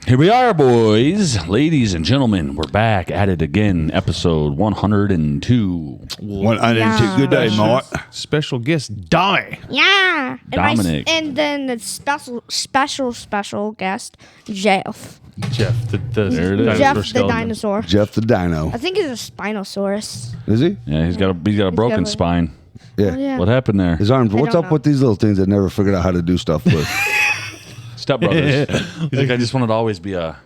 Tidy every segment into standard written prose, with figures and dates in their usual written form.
Here we are, boys, ladies and gentlemen. We're back at it again. Episode 102. Good day, Mart. Special guest, Dominic. Yeah. Dominic. And then the special guest, Jeff. Jeff, There it is. Jeff the skeleton. dinosaur. Jeff the Dino. I think he's a Spinosaurus. Is he? Yeah, he's got a broken got a- spine. Yeah. Yeah. What happened there? His arms. What's don't up know. with these little things that never figured out how to do stuff with? Step Brothers. He's like, I just wanted to always be a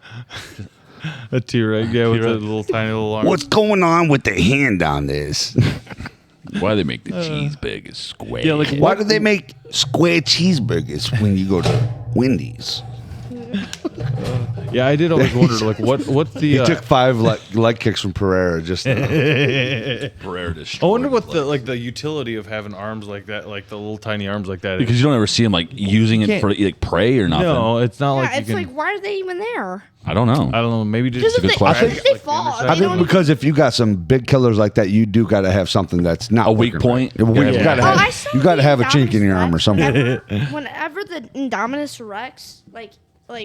T-Rex, yeah, with the T-Rex. little tiny little arm. What's going on with the hand on this? Why they make the cheese big as square? Yeah, like Why do they make square cheeseburgers when you go to Wendy's? Yeah, I did always wonder, like, what's the? He took 5 leg kicks from Pereira just. Pereira I wonder what the utility of having arms like that, like the little tiny arms like that. because you don't ever see him like using it can't- for like prey or nothing. no, it's not Yeah, like it's you can. like, why are they even there? I don't know. I don't know. Maybe Because just if good they, question. if they fall, I think because if you got some big killers like that, you do got to have something that's not A weak working point? right. You Yeah. gotta Oh, I have, saw you got to the have a chink in your Indominus arm or Rex. something. Whenever the Indominus Rex like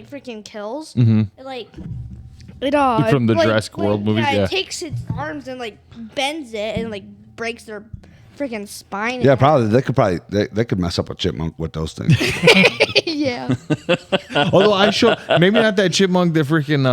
freaking kills, it like it From the like, Jurassic World movies, yeah. it takes its arms and like bends it and like breaks their freaking spine. Yeah, probably they could mess up a chipmunk with those things. Yeah. Although I showed maybe not that chipmunk that freaking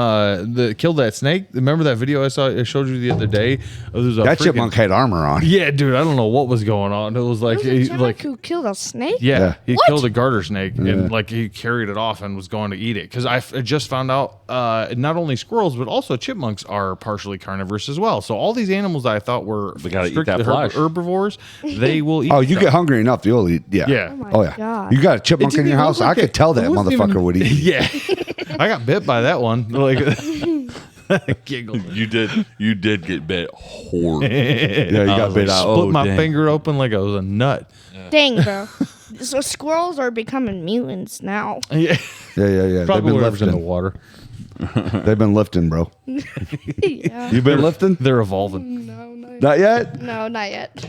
that killed that snake. Remember that video I showed you the other day? There's a That freaking- chipmunk had armor on. Yeah, dude, I don't know what was going on. It was like There was a like who killed a snake? yeah, he What? killed a garter snake and like he carried it off and was going to eat it. Because I just found out not only squirrels but also chipmunks are partially carnivorous as well. So all these animals that I thought were They gotta eat strictly that flesh. herbivores, they will eat. Oh, you stuff. get hungry enough, you'll eat. Yeah. Yeah. Oh my Oh yeah. God. You got a chipmunk It in your didn't house? look I like could it. tell that It wasn't motherfucker even- would eat. Yeah, I got bit by that one. Like giggle. You did get bit hard. Yeah, you I got was bit like, out. Split Oh, my dang. finger open like I was a nut. Dang, bro. So squirrels are becoming mutants now. Yeah, Yeah. probably They've been whatever's in the lifting. water. They've been lifting, bro. Yeah. You been lifting? They're evolving. Not yet. No, not yet.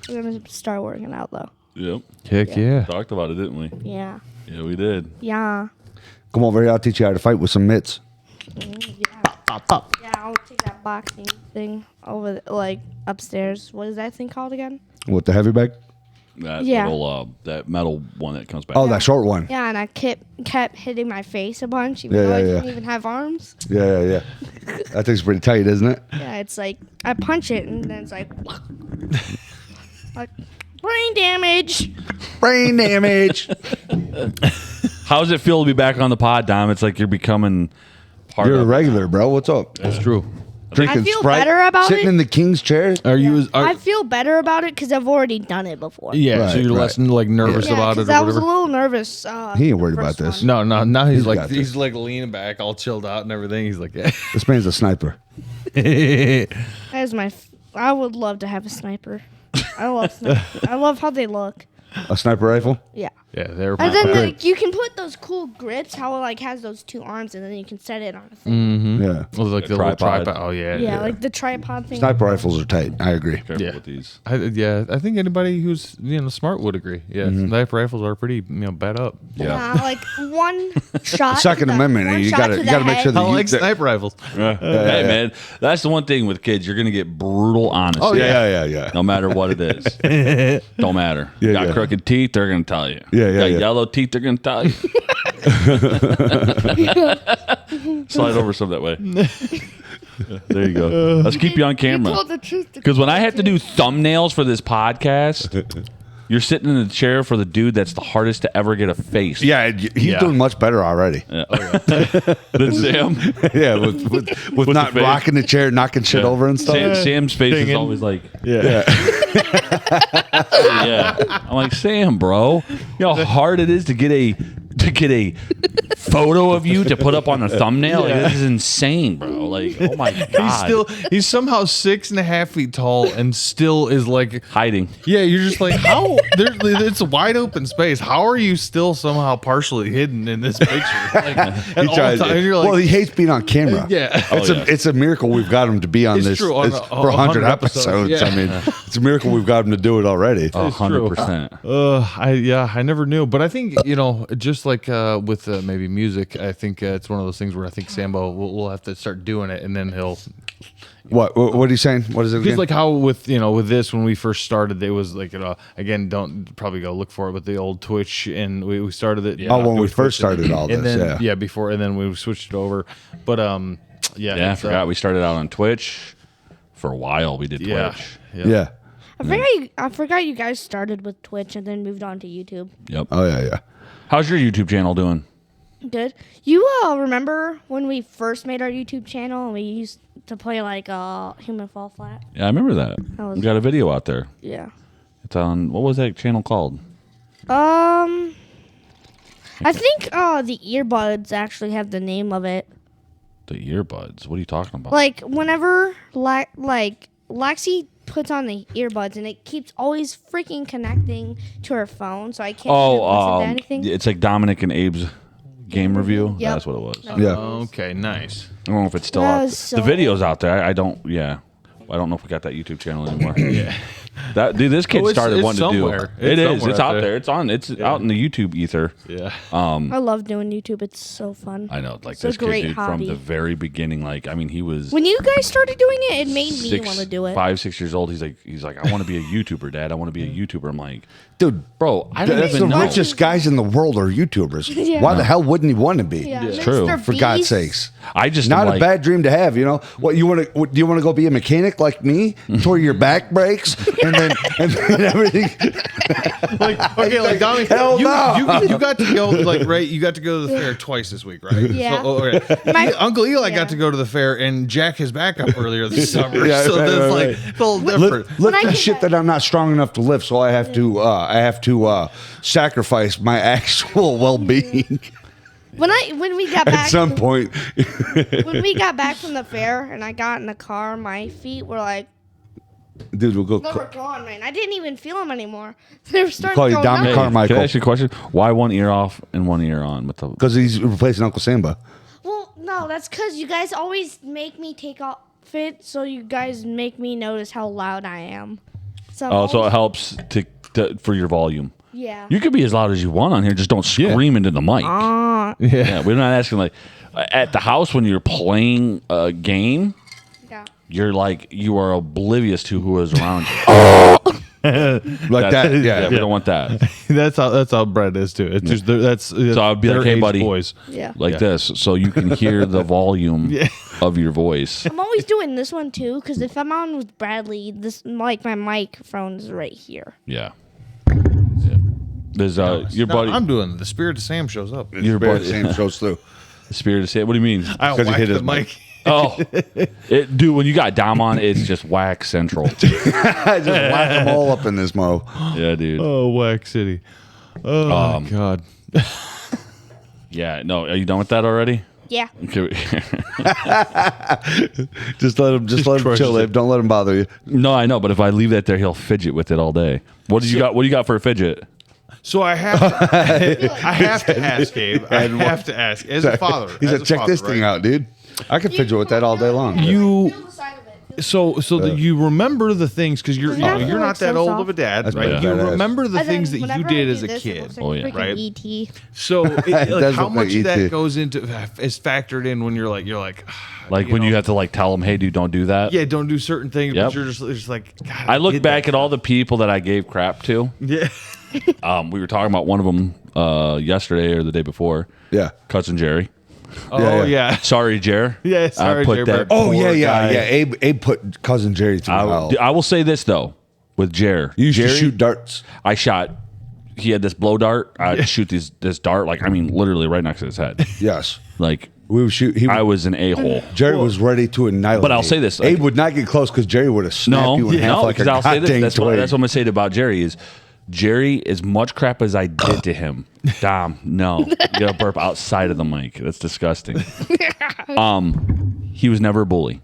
We're gonna start working out though. Yep. Heck yeah. Talked about it, didn't we? Yeah. Yeah, we did. Yeah. Come over here. I'll teach you how to fight with some mitts. Yeah, I'll take that boxing thing over, like, upstairs. What is that thing called again? With the heavy bag. Yeah. That metal one that comes back. Oh, that short one. Yeah, and I kept hitting my face a bunch, even Yeah, though I yeah, didn't yeah. even have arms. Yeah. That thing's pretty tight, isn't it? Yeah, it's like, I punch it, and then it's like, like brain damage. Brain damage. How does it feel to be back on the pod, Dom? It's like you're becoming part You're a of regular, bro. What's up? That's true. Drinking I feel Sprite, better about sitting it. in the king's chair. Are you? I feel better about it because I've already done it before. Yeah, Right, so you're less like nervous Yeah, about it because or I was a whatever. little nervous. He ain't the worried about first this. one. No, now he's got this. like leaning back, all chilled out and everything. He's like, yeah. This man's a sniper. That is I would love to have a sniper. I love snipers. I love how they look. A sniper rifle. Yeah. Yeah, they're. And then Okay. like you can put those cool grips, how it like has those 2 arms, and then you can set it on a thing. Yeah. Well, like A the little tripod. tripod. Oh yeah. Yeah, like the tripod thing. Sniper rifles are tight. I agree. Careful Yeah. with these. I think anybody who's smart would agree. Yeah, sniper rifles are pretty bad up. Yeah, like one shot. Second to the- Amendment, one you shot gotta to you the gotta make sure head. that I you. like that- sniper rifles. Hey, man, that's the one thing with kids. You're gonna get brutal honesty. Oh yeah. No matter what it is. Don't matter. Yeah, Got yeah. crooked teeth, they're gonna tell you. Yeah, Got yeah. yellow teeth, they're gonna tell you. Slide over some that way. There you go. Let's keep you on You camera. told the truth. Because when I have to do thumbnails for this podcast, you're sitting in the chair for the dude that's the hardest to ever get a face. Yeah, he's Yeah. doing much better already. Then Sam. Yeah, with not face. rocking the chair, knocking shit over and stuff. Sam's face is Dinging. always like, Yeah. yeah. I'm like, Sam, bro, you know how hard it is to get a photo of you to put up on a thumbnail? Like, this is insane, bro. Like, oh my god. He's somehow 6.5 feet tall and still is like hiding. yeah. You're just like how it's a wide open space. How are you still somehow partially hidden in this picture? Like, at He all tries- times, you're like, well, he hates being on camera. yeah. It's a miracle we've got him to be on It's this true, on it's a- for 100 episodes. yeah. I mean, it's a miracle we've got him to do it already. 100%. I never knew, but I think just like with maybe music, I think it's one of those things where I think Sambo will have to start doing it, and then he'll. What are you saying? What is it again? Just like how with with this when we first started, it was like again, don't probably go look for it, but the old Twitch, and we started it. when we first started all this, and then, yeah. before, and then we switched it over, but Yeah, I forgot we started out on Twitch. For a while, we did Twitch. Yeah. I forgot you guys started with Twitch and then moved on to YouTube. Yep. Oh yeah. How's your YouTube channel doing? Good. You remember when we first made our YouTube channel and we used to play like Human Fall Flat? Yeah, I remember that. was- We got a video out there. Yeah. It's on. What was that channel called? I think the earbuds actually have the name of it. The earbuds. What are you talking about? Like whenever Lexi puts on the earbuds and it keeps always freaking connecting to her phone, so I can't even listen to anything. It's like Dominic and Abe's game review. Yep. That's what it was. Yeah. Okay, nice. I don't know if it's still That out. was so- The video's out there. I don't. Yeah. I don't know if we got that YouTube channel anymore. Yeah. This kid Oh, it's- started it's wanting to do. somewhere. It It's is. somewhere It's out out there. there. It's on. It's out in the YouTube ether. Yeah. I love doing YouTube. It's so fun. I know. Like It's a this kid, great dude, hobby. from the very beginning. Like, I mean, he was. When you guys started doing it, it made me want to do it. 5, 6 years old. He's like, I want to be a YouTuber, Dad. I want to be a YouTuber. I'm like, Dude, bro, I don't that's the even know. richest guys in the world are YouTubers. Yeah. Why the hell wouldn't he want to be? Yeah, It's true. Mr. For God's Beast. sakes. I just Not am a like, bad dream to have, you know. What you want to? Do you want to go be a mechanic like me, to where your back breaks and then everything? Okay, like Dominic, Hell you, no. you got to go like right. You got to go to the fair twice this week, right? Yeah. So, okay. My- Uncle Eli yeah. got to go to the fair and jack his back up earlier this summer. Yeah, so right, that's right, like right. it's a little different. Lift I the get shit that- that I'm not strong enough to lift, so I have to sacrifice my actual well-being When we got at back some point. when we got back from the fair and I got in the car, my feet were like Dude, we'll go. they were gone, man. I didn't even feel them anymore. They were starting Call to you go Dominic numb. Carmichael. Can I ask you a question? Why one ear off and one ear on? With the Because he's replacing Uncle Samba. Well, no, that's because you guys always make me take off it, so you guys make me notice how loud I am. So, I'm so it always- helps to for your volume. yeah. You could be as loud as you want on here. Just don't scream into the mic. Yeah, we're not asking like at the house when you're playing a game. Yeah. You're like you are oblivious to who is around you. Like that. Yeah. we don't want that. That's how Brett is too. It's just that's So I'd be like, "Hey, buddy." boys. Yeah. Like this, so you can hear the volume of your voice. I'm always doing this one too, because if I'm on with Bradley, my microphone is right here. Yeah. There's your buddy. I'm doing the Spirit of Sam shows up. Your Bear, buddy. same shows through. The spirit of Sam. What do you mean? I 'Cause he whacked hit the his mic. Oh, dude, when you got Dom on, it's just whack central. I just whack them all up in this mo. Yeah, dude. Oh, Whack City. Oh my God. Yeah, no. Are you done with that already? Yeah. Okay. Just let him crushes chill, it. Abe. Don't let him bother you. No, I know, but if I leave that there, he'll fidget with it all day. What do you got? What do you got for a fidget? So I have to ask, Gabe. I have to ask as a father. He as said, a check father, this thing right? out, dude. I can fidget with that all day long. You Feel the side of it. so that you remember the things because you're Doesn't it you're look not that so old soft? of a dad, That's right? badass. You remember the And then things that you whenever did I as do a this, it kid. looks like Oh, yeah. freaking Right? ET. So It like, does how look much like of that ET. goes into is factored in when you're like Like when know, you have to like tell them, "Hey, dude, don't do that." yeah, don't do certain things, Yep. but you're just like God, I look did back that. at all the people that I gave crap to. Yeah. We were talking about one of them yesterday or the day before. Yeah. Cousin Jerry. Oh yeah. yeah. Sorry, Jer. Yeah, sorry, I put Jer, that. but- Oh, poor guy- yeah. Abe put Cousin Jerry through hell. I will say this though, with Jer, You used Jerry, to shoot darts. I shot. He had this blow dart. I'd shoot this dart, like I mean, literally right next to his head. Yes. Like We would shoot. I was an a-hole. Jerry was ready to annihilate. But I'll Abe. say this, Abe like- would not get close because Jerry would have snapped No, you in half like because a I'll say this. goddamn That's what twig. I'm gonna say about Jerry is. Jerry, as much crap as I did to him, Dom, no, you gotta burp outside of the mic. That's disgusting. He was never a bully.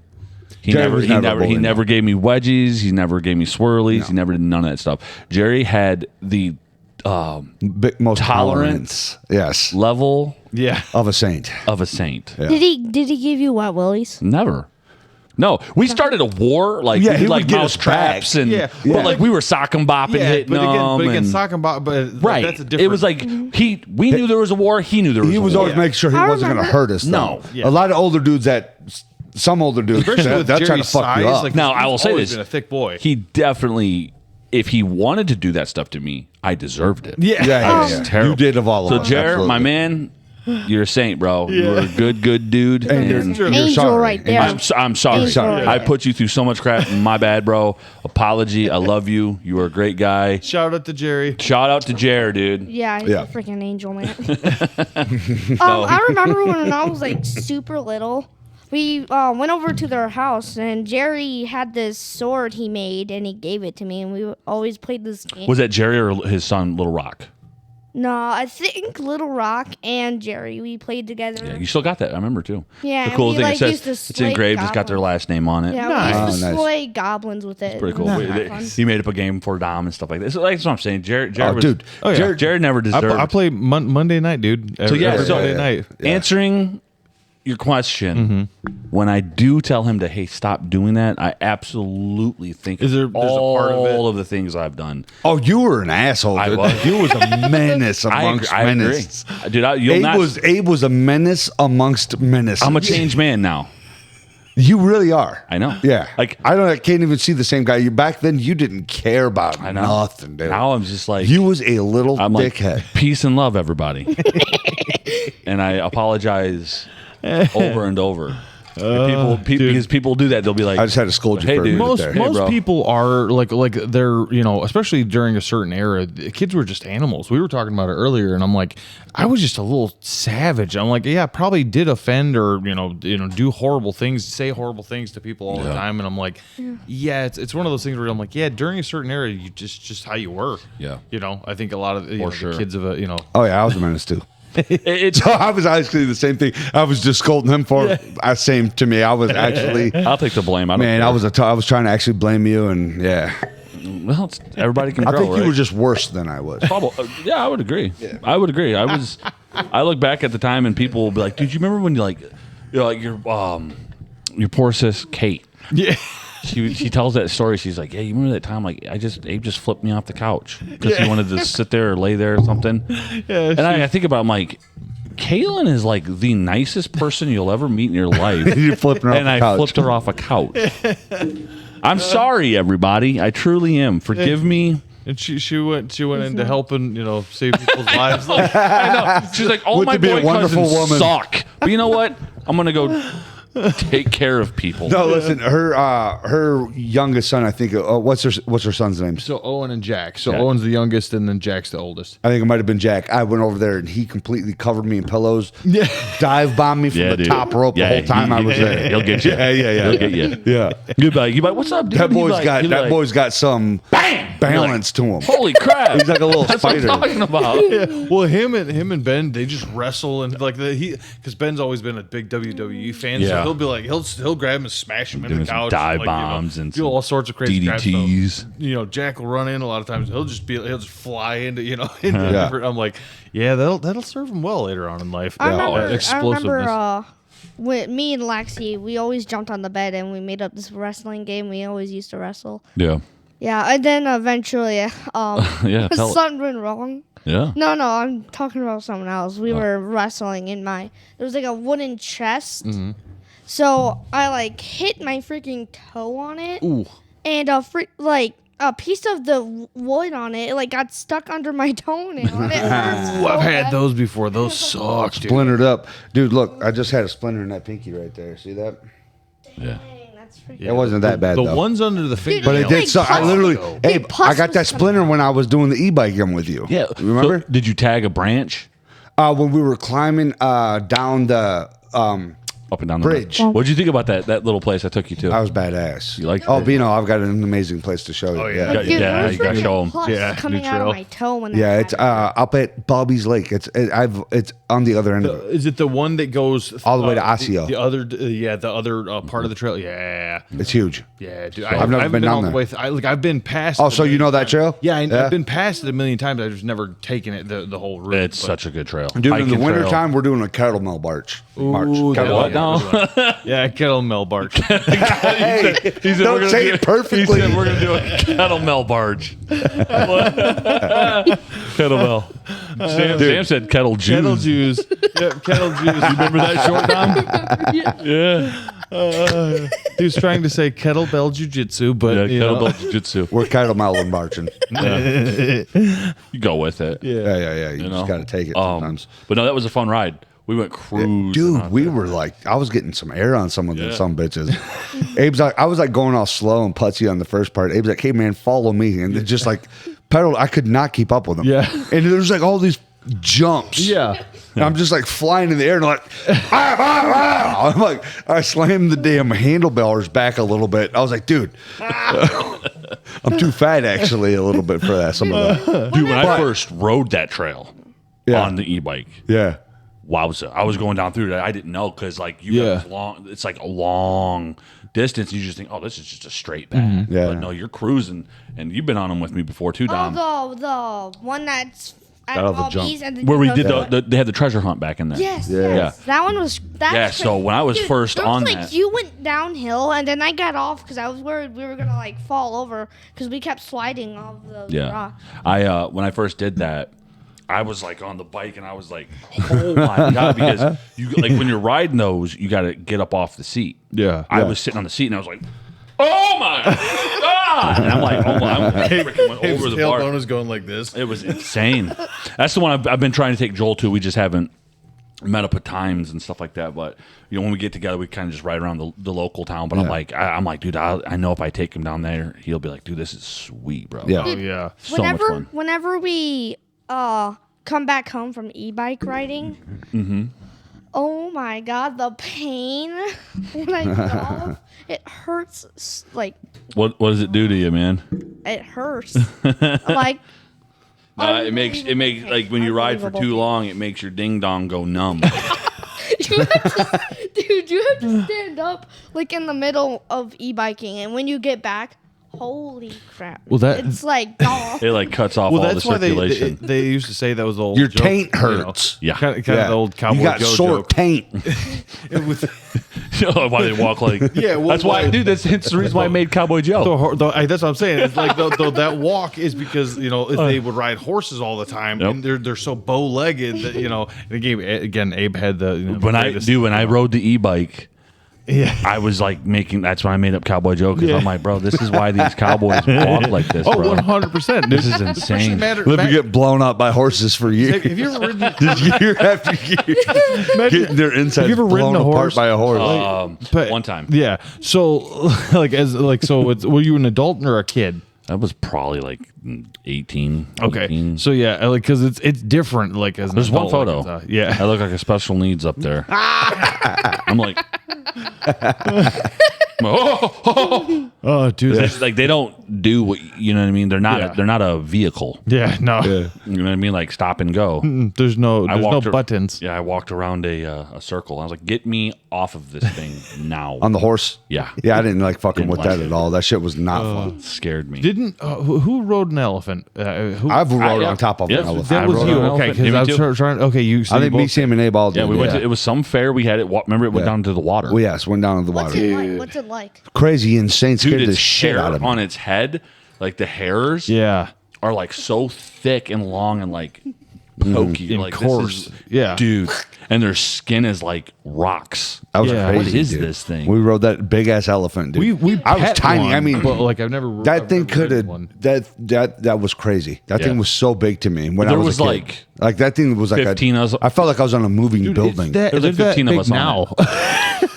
He Jerry never, was he never a never, bully, he no. never gave me wedgies. He never gave me swirlies. He never did none of that stuff. Jerry had the Most tolerance. tolerance. Yes. level Yeah. Of a saint. of a saint. Yeah. Did he give you wet willies? Never. No, we started a war. Like, Yeah, we he did, would like get mouse us back. traps. And, Yeah. but like, we were sock and bopping, hitting them. but again, and- sock and bop, but right. that's a different. It was like, we knew there was a war. He knew there was He a was war. always making sure he I wasn't going to remember- hurt us. No. though. Yeah. A lot of older dudes some older dudes, especially with they'll try to Jerry's fuck you size, up. like, Now, he's I will say always this. been a thick boy. He definitely, if he wanted to do that stuff to me, I deserved it. yeah. yeah, was terrible. You did of all of So, us. Jared, absolutely. my man, you're a saint, bro. You're a good dude. And you're- and you're Angel sorry. right there. I'm sorry. Angel right I there. put you through so much crap. My bad, bro. Apology. I love you. You were a great guy. Shout out to Jerry. Shout out to Jared, dude. Yeah, he's Yeah. a freaking angel, man. I remember when I was like super little, we went over to their house and Jerry had this sword he made and he gave it to me and we always played this game. Was that Jerry or his son, Little Rock? No, I think Little Rock and Jerry, we played together. Yeah, you still got that. I remember too. Yeah, The and cool we, thing like, it says used to it's slay engraved. It's got their goblins. last name on it. Yeah, Nice. we used to Oh, nice. slay goblins with it. Pretty cool. It was kinda fun. He made up a game for Dom and stuff like that. So that's what I'm saying. Jared Oh, was, dude. Oh, yeah. Jared never I, deserved. I play Monday night, dude. So yeah, Every so Monday night. answering your question, when I do tell him to, hey, stop doing that, I absolutely think Is there- there's a part of it- all of the things I've done. Oh, you were an asshole, I dude. was. You was a menace I amongst agree. menaces. Dude, you'll Abe not. was a menace amongst menaces. I'm a changed man now. You really are. I know. Yeah. Like, I can't even see the same guy. You back then you didn't care about I know. nothing, dude. Now I'm just like, You was a little I'm like, dickhead. peace and love, everybody. And I apologize over and over. And because people do that, they'll be like, I just had to scold you Hey, for a dude. minute Most there. Hey, most bro. people are like they're especially during a certain era, the kids were just animals. We were talking about it earlier, and I'm like, I was just a little savage. I'm like, yeah, I probably did offend or do horrible things, say horrible things to people all the time, and I'm like, yeah, it's one of those things where I'm like, yeah, during a certain era, you just how you were. Yeah. I think a lot of sure. the kids of a Oh yeah, I was a menace too. it's, So I was actually the same thing. I was just scolding him for same to me. I was actually I'll take the blame. I don't man. care. I was trying to actually blame you, and yeah, Well, everybody can I grow, think you right? were just worse than I was. Yeah, I would agree. I would agree. I look back at the time and people will be like, dude, you remember when your poor sis Kate? yeah. She tells that story. She's like, yeah, you remember that time? Like, Abe just flipped me off the couch because he wanted to sit there or lay there or something. Yeah, And I think about, I'm like, Kaylin is like the nicest person you'll ever meet in your life. You're flipping her off And the I couch. flipped her off a couch. I'm sorry, everybody. I truly am. Forgive me. And she went into helping save people's lives. Like, I know. She's like, all Would my to be a boy wonderful cousins woman. suck. But you know what? I'm gonna go take care of people. No, listen, her youngest son. I think. What's her son's name? So Owen and Jack. So Yeah. Owen's the youngest, and then Jack's the oldest. I think it might have been Jack. I went over there and he completely covered me in pillows. Yeah. Dive bombed me from the dude. top rope the Yeah, whole time I was there. He'll get you. Yeah. He'll get you. Yeah. You'll be like, what's up, dude? That He'll boy's be got he'll be like, boy's got some bam balance to him. Holy crap! He's like a little That's what spider. I'm talking about. Well, him and Ben, they just wrestle and like because Ben's always been a big WWE fan, so Yeah. he'll be like he'll grab him and smash him in Doing the some couch, dive and, bombs and do some all sorts of crazy crap. So, DDTs. Jack will run in a lot of times. He'll just fly into into Yeah. different. I'm like, yeah, that'll serve him well later on in life. I That remember, explosiveness. when me and Lexi, we always jumped on the bed and we made up this wrestling game. We always used to wrestle. Yeah. Yeah, and then eventually, Yeah. Tell it. something went wrong. Yeah. No, I'm talking about someone else. We were wrestling in there was like a wooden chest. Mm-hmm. So I hit my freaking toe on it. Ooh. And a piece of the wood on it, got stuck under my toenail. And it hurts Ooh, so I've had bad. those before. Those suck, dude. Splintered up. Dude, look, I just had a splinter in that pinky right there. See that? Yeah. Dang, that's freaking. It wasn't that bad The though. ones under the finger. But it Big did so. I pus- literally, big hey, pus I got was that splinter when I was doing the e-bike game with you. Yeah. Remember? So, did you tag a branch When we were climbing down the up and down the bridge. What'd you think about that little place I took you to? I was badass. You liked Oh, it? Bino, I've got an amazing place to show you. Oh, yeah. Yeah, Dude, yeah, there was you gotta freaking show 'em. pus Yeah, coming new out of trail. my toe when that Yeah, it's happened. up at Bobby's Lake. It's on the other end of it. Is it the one that goes All the way to Osseo. The other part of the trail. Yeah, It's huge. yeah, dude. I've never been down all the there. way. I've been past. Oh, it so a you know million that times. trail? Yeah, Yeah. I've been past it a million times. I've just never taken it the whole route. It's but- such a good trail. Dude, in the Hiking trail. wintertime, we're doing a kettlebell march. Ooh, Kettlebell that- What yeah. No. Yeah, kettlebell barge. Hey, He said, don't say it perfectly. He said we're gonna do a kettlebell barge. Kettlebell. Sam said kettle juice. Kettle juice. Yep, kettle juice. You Remember that short, Tom? Yeah. He was trying to say kettlebell jujitsu, but Yeah, you know. kettlebell jiu-jitsu. We're kettlebell and marching. You go with it. Yeah. You, just know? got to take it sometimes. But no, that was a fun ride. We went cruising. Dude, out we there. were like, I was getting some air on some of them Yeah. some bitches. Abe's like, I was like going all slow and putsy on the first part. Abe's like, hey man, follow me, and it just like pedaled. I could not keep up with him. Yeah. and there's like all these jumps. Yeah. And I'm just like flying in the air and like, I'm like, I slammed the damn handlebars back a little bit. I was like, dude, I'm too fat actually a little bit for that. Some of that. Dude, when I first rode that trail Yeah. on the e-bike, Yeah. wowza. I was going down through that. I didn't know because like you Yeah. have this long, it's like a long distance. You just think, oh, this is just a straight path. Mm-hmm. Yeah. But no, you're cruising, and you've been on them with me before too, Dom. Oh, the one that's at Got all the Bobby's jump. and then Where we did the they had the treasure hunt back in there. Yes, Yeah. yes. That one was. That's Yeah, so when I was first there was on like, that- you went downhill and then I got off because I was worried we were gonna like fall over because we kept sliding off those Yeah. rocks. I when I first did that, I was like on the bike and I was like, oh my god, because you like when you're riding those, you got to get up off the seat. Yeah. I was sitting on the seat and I was like, oh my god, and I'm like, oh my, I freaking went over the bar. was going like this. It was insane. That's the one I've been trying to take Joel to. We just haven't met up at times and stuff like that. But you know, when we get together, we kind of just ride around the local town. But I'm like, dude, I know if I take him down there, he'll be like, dude, this is sweet, bro. Yeah. Oh yeah. So much fun. Whenever we come back home from e-bike riding, oh my god, the pain when I get off, it hurts. Like What does it do to you, man? it hurts. Like It makes like when you ride for Unbelievable. too long, it makes your ding dong go numb. you have to, dude, you have to stand up like in the middle of e-biking, and when you get back, holy crap! Well, that- it's like gone. It like cuts off Well, all the that's why circulation. they used to say that was the old Your joke, taint you know. hurts. Yeah. Kind of the old cowboy You got Joe sore joke. taint. It was Why they walk like? Yeah, well, that's why, why- dude. That's the reason why I made Cowboy Joe. that's what I'm saying. It's like that walk is because they would ride horses all the time, Yep. and they're so bow legged that And again, Abe had the When I rode the e-bike, yeah. I was like that's when I made up Cowboy Joe because I'm like, bro, this is why these cowboys walk like this, Oh, bro. 100%. This is insane. Let me get blown up by horses for years. Have you ever ridden? year after year, getting their insides Have you ever ridden blown a apart horse? by a horse. But- One time. Yeah. So, were you an adult or a kid? That was probably like 18. Okay. 18. So yeah, because it's different. Like as an There's one adult, photo. like, yeah. I look like a special needs up there. I'm like, Oh, dude. it's like they don't do what you know what I mean. They're not a vehicle. Yeah. No. You know what I mean? Like stop and go. There's no walked ar- buttons. Yeah, I walked around a circle. I was like, get me off of this thing now. On the horse. Yeah. Yeah, I didn't like fucking Didn't with like that it. at all. That shit was not fun. It scared me. Didn't who rode an elephant? I've rode yeah. on top of Yeah, an elephant. That I was rode you, on an okay? elephant. Yeah, me Because I was too. trying. Okay, you. So I you think me, both- Sam, and Abe all did. Yeah, we went to, it was some fair we had it. Remember it went down to the water. Well, yes, went down to the What's water. it like? What's it like? Crazy, insane, scared Dude, the its shit hair out of me. on its head, like the hairs Yeah. are like so thick and long and like pokey. And like coarse. This is, Yeah. Dude. And their skin is like rocks. That was Yeah. crazy. What is dude. this thing? We rode that big ass elephant, dude. I was pet tiny. one, I mean, but like I've never. that I've thing never could ridden have one. that was crazy. That Yeah. thing was so big to me when I There was a was, kid. Like that thing was like 15 of us- I felt like I was on a moving building. There's like 15 of us on now.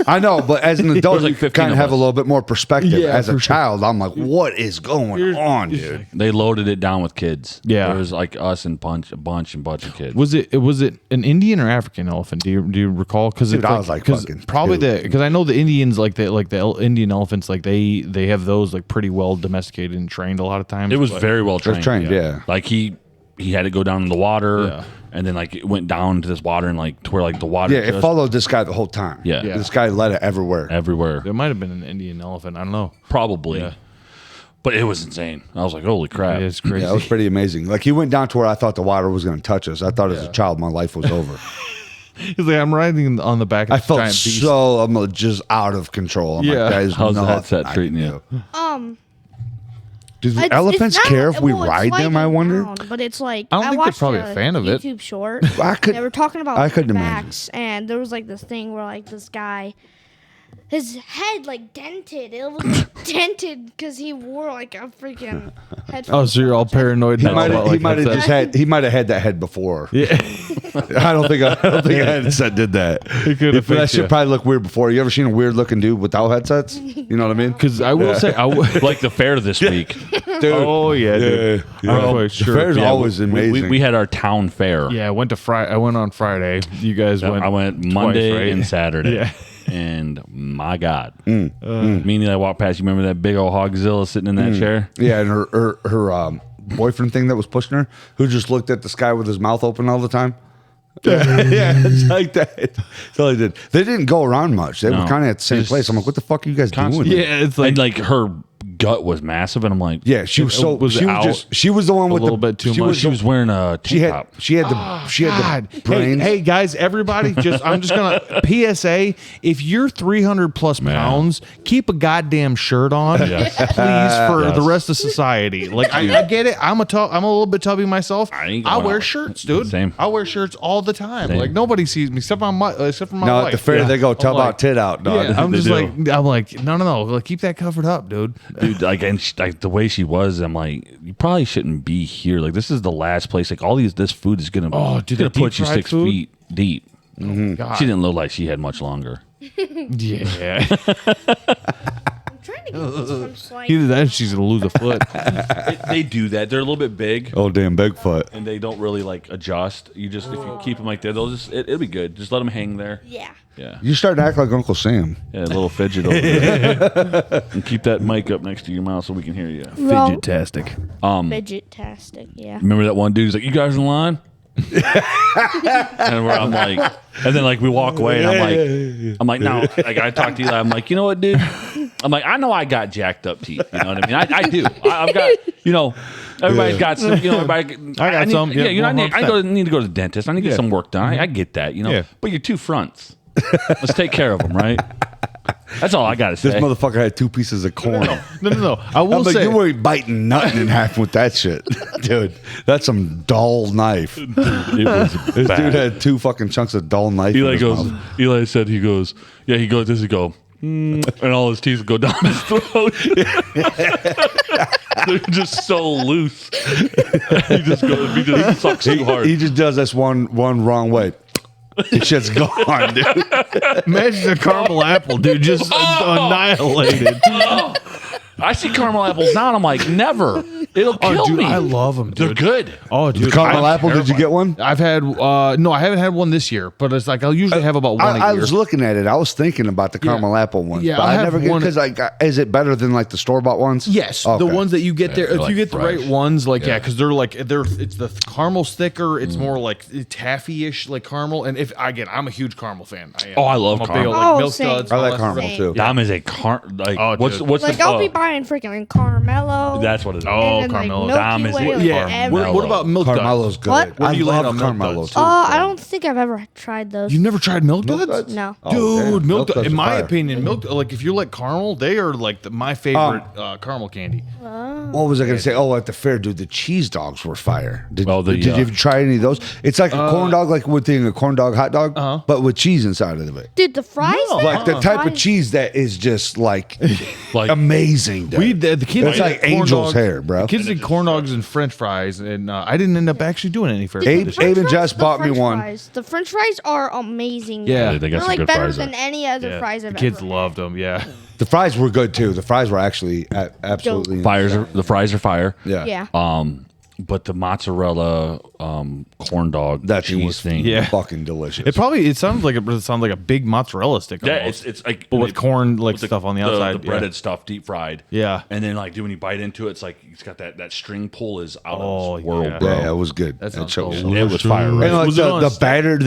I know, but as an adult, like you 15 kind of of have a us. little bit more perspective. Yeah, as a for sure. child, I'm like, what is going on, dude? They loaded it down with kids. Yeah. There was like us and a bunch of kids. Was it an Indian or African elephant? Do you recall? Because Dude, I was like fucking probably two. because I know the Indians like the Indian elephants like they have those like pretty well domesticated and trained a lot of times. It was but- very well trained. trained, yeah. Like he had to go down in the water, Yeah. and then like it went down to this water and like to where like the water. Yeah, it just- followed this guy the whole time. Yeah. Yeah. This guy led it everywhere. everywhere, It might have been an Indian elephant. I don't know. probably. Yeah. But it was insane. I was like, holy crap! It's crazy. Yeah, it was pretty amazing. Like he went down to where I thought the water was going to touch us. I thought as a child my life was over. He's like, I'm riding on the back of I this felt giant beast. so I'm just out of control. I'm Yeah. like, that is How's the nothing headset I treating can you? do. Do the It's elephants not- care if we well, it's ride them? I sliding wonder. down, but it's like I don't think they're watched probably a fan of it. YouTube short. I could. They were talking about I couldn't backs, and there was like this thing where like this guy, his head like dented. It was like, dented because he wore like a freaking headphone. Oh, so you're all paranoid He now might about have. He like might have headsets? just had. He might have had that head before. Yeah. I don't think. I don't think a headset did that. It could have That fixed shit you. probably looked weird before. You ever seen a weird looking dude without headsets? You know what I mean? Because I will say, Like the fair this week. Dude, oh yeah, dude. yeah. I'm quite The sure. fair's Yeah, always amazing. we had our town fair. Yeah, I went to Friday. I went on Friday. You guys went. I went twice, Monday right? and Saturday. Yeah. And my God. Me and I walked past. You remember that big old Hogzilla sitting in that chair? Yeah, and her boyfriend thing that was pushing her, who just looked at the sky with his mouth open all the time. Yeah, it's like that. That's all they did. They didn't go around much. They were No. kind of at the same Just place. I'm like, what the fuck are you guys doing? Yeah, it's like And like her gut was massive, and I'm like, Yeah, she was so. Was she it was out just. She was the one a with little the, bit too she much? Was she was wearing a tank She had. top. She had the. She had God. the brains. Hey guys, everybody, I'm just gonna PSA. If you're 300 plus pounds, keep a goddamn shirt on, Yes. please, for Yes. the rest of society. Like I get it. I'm a little bit tubby myself. I ain't I going wear out. shirts, dude. Same. I wear shirts all the time. Same. Like nobody sees me except for my No, wife. at the fair they go tell I'm like- about tit out, dog. Yeah, I'm They just do. I'm like, no. Like, keep that covered up, dude. Dude, like, and like the way she was, I'm like, you probably shouldn't be here. Like, this is the last place. Like, this food is gonna, dude, gonna the put you deep-fried 6 food? feet deep. God. She didn't look like she had much longer. Yeah. I'm trying to get this from sliding. Either that, or she's gonna lose a foot. They do that. They're a little bit big, Oh damn, Bigfoot. and they don't really like adjust. You just if you keep them like that, they'll just it'll be good. Just let them hang there. Yeah. Yeah, You starting to act like Uncle Sam. yeah, a little fidget over there. And keep that mic up next to your mouth so we can hear you. Fidget-tastic. Fidget-tastic, yeah. Remember that one dude who's like, "You guys in line?" And I'm like, and then like we walk away, and I'm like, no. Like I talked to Eli, I'm like, you know what, dude? I'm like, I know I got jacked up teeth. You know what I mean? I do. I've got, everybody's got some. Everybody. I got need, some, Yeah, yeah, I need to go to the dentist. I need to get Yeah. some work done. I get that. Yeah. But your two fronts. Let's take care of them, right? That's all I gotta say. This motherfucker had 2 pieces of corn. No. I will I'm like, say, you weren't biting nothing in half with that shit, dude. That's some dull knife. It was This bad. dude had 2 fucking chunks of dull knife. in Eli his goes. mouth. Eli said he goes. Yeah, he goes. This he go. And all his teeth go down his throat. They're just so loose. He just goes. He just sucks too hard. He just does this one wrong way. This shit's gone, dude. imagine a caramel apple, dude, just annihilated. I see caramel apples now, and I'm like, never. It'll kill Oh, dude, me. I love them, They're dude. good. Oh, dude, Caramel I'm apple, did you terrified. get one? I've had no, I haven't had one this year, but it's like I'll usually have about one a I year. was looking at it. I was thinking about the caramel apple ones, Yeah, but I I have never get one- because is it better than like the store bought ones? Yes, Okay. the ones that you get there. they're If like you get the fresh. right ones, like because it's the caramel's thicker. It's more like taffy-ish, like caramel. And if again, I'm a huge caramel fan. I am. Oh, I love I'm a big caramel. old, like, Oh, milk same. duds. I all like that caramel stuff. too. Dom is a like. Oh, what's dude. what's Like, the? I'll be buying freaking Caramello. That's what it is. Oh, and then, like, Carmelo. Milky Dom is Way, it. like, Yeah. everything. What about milk Carmelo's duds? good. What? Where I do you land love on milk Carmelo duds? too. I don't think I've ever tried those. You never tried milk duds? No. Oh, Dude, damn. milk duds. duds In are my fire. opinion, milk like if you like caramel, they are like my favorite caramel candy. What was I going to say? Oh, at the fair, dude, the cheese dogs were fire. Did you ever try any of those? It's like a corn dog, like with a corn dog hot dog, but with cheese inside of it. Dude, the fries? there? Like the type of Fries- cheese that is just like Like- amazing. Dude. The kids It's did like corn angel's dogs- hair, bro. The kids did corn dogs and French fries, and I didn't end up actually doing any fair. Abe- this year. Abe and French Jess fries- bought the me French one. Fries. The French fries are amazing. Yeah. They got They're some like good better fries than there. any other Yeah. fries I've The kids ever loved them. Yeah. The fries were good too. The fries were actually absolutely The fries are fire. Yeah. Yeah. But the mozzarella corn dog That thing cheese was thing. Yeah. fucking delicious. It sounds like a big mozzarella stick. Yeah, almost. it's like but with corn like with the- stuff on the outside. the breaded stuff deep fried. Yeah. and then like when you bite into it, it's like it's got that string pull is out Oh, of this world, yeah. bro. Yeah, it was good. That sounds showed- delicious. It was fire, right? And like Was it on the a stick? batter,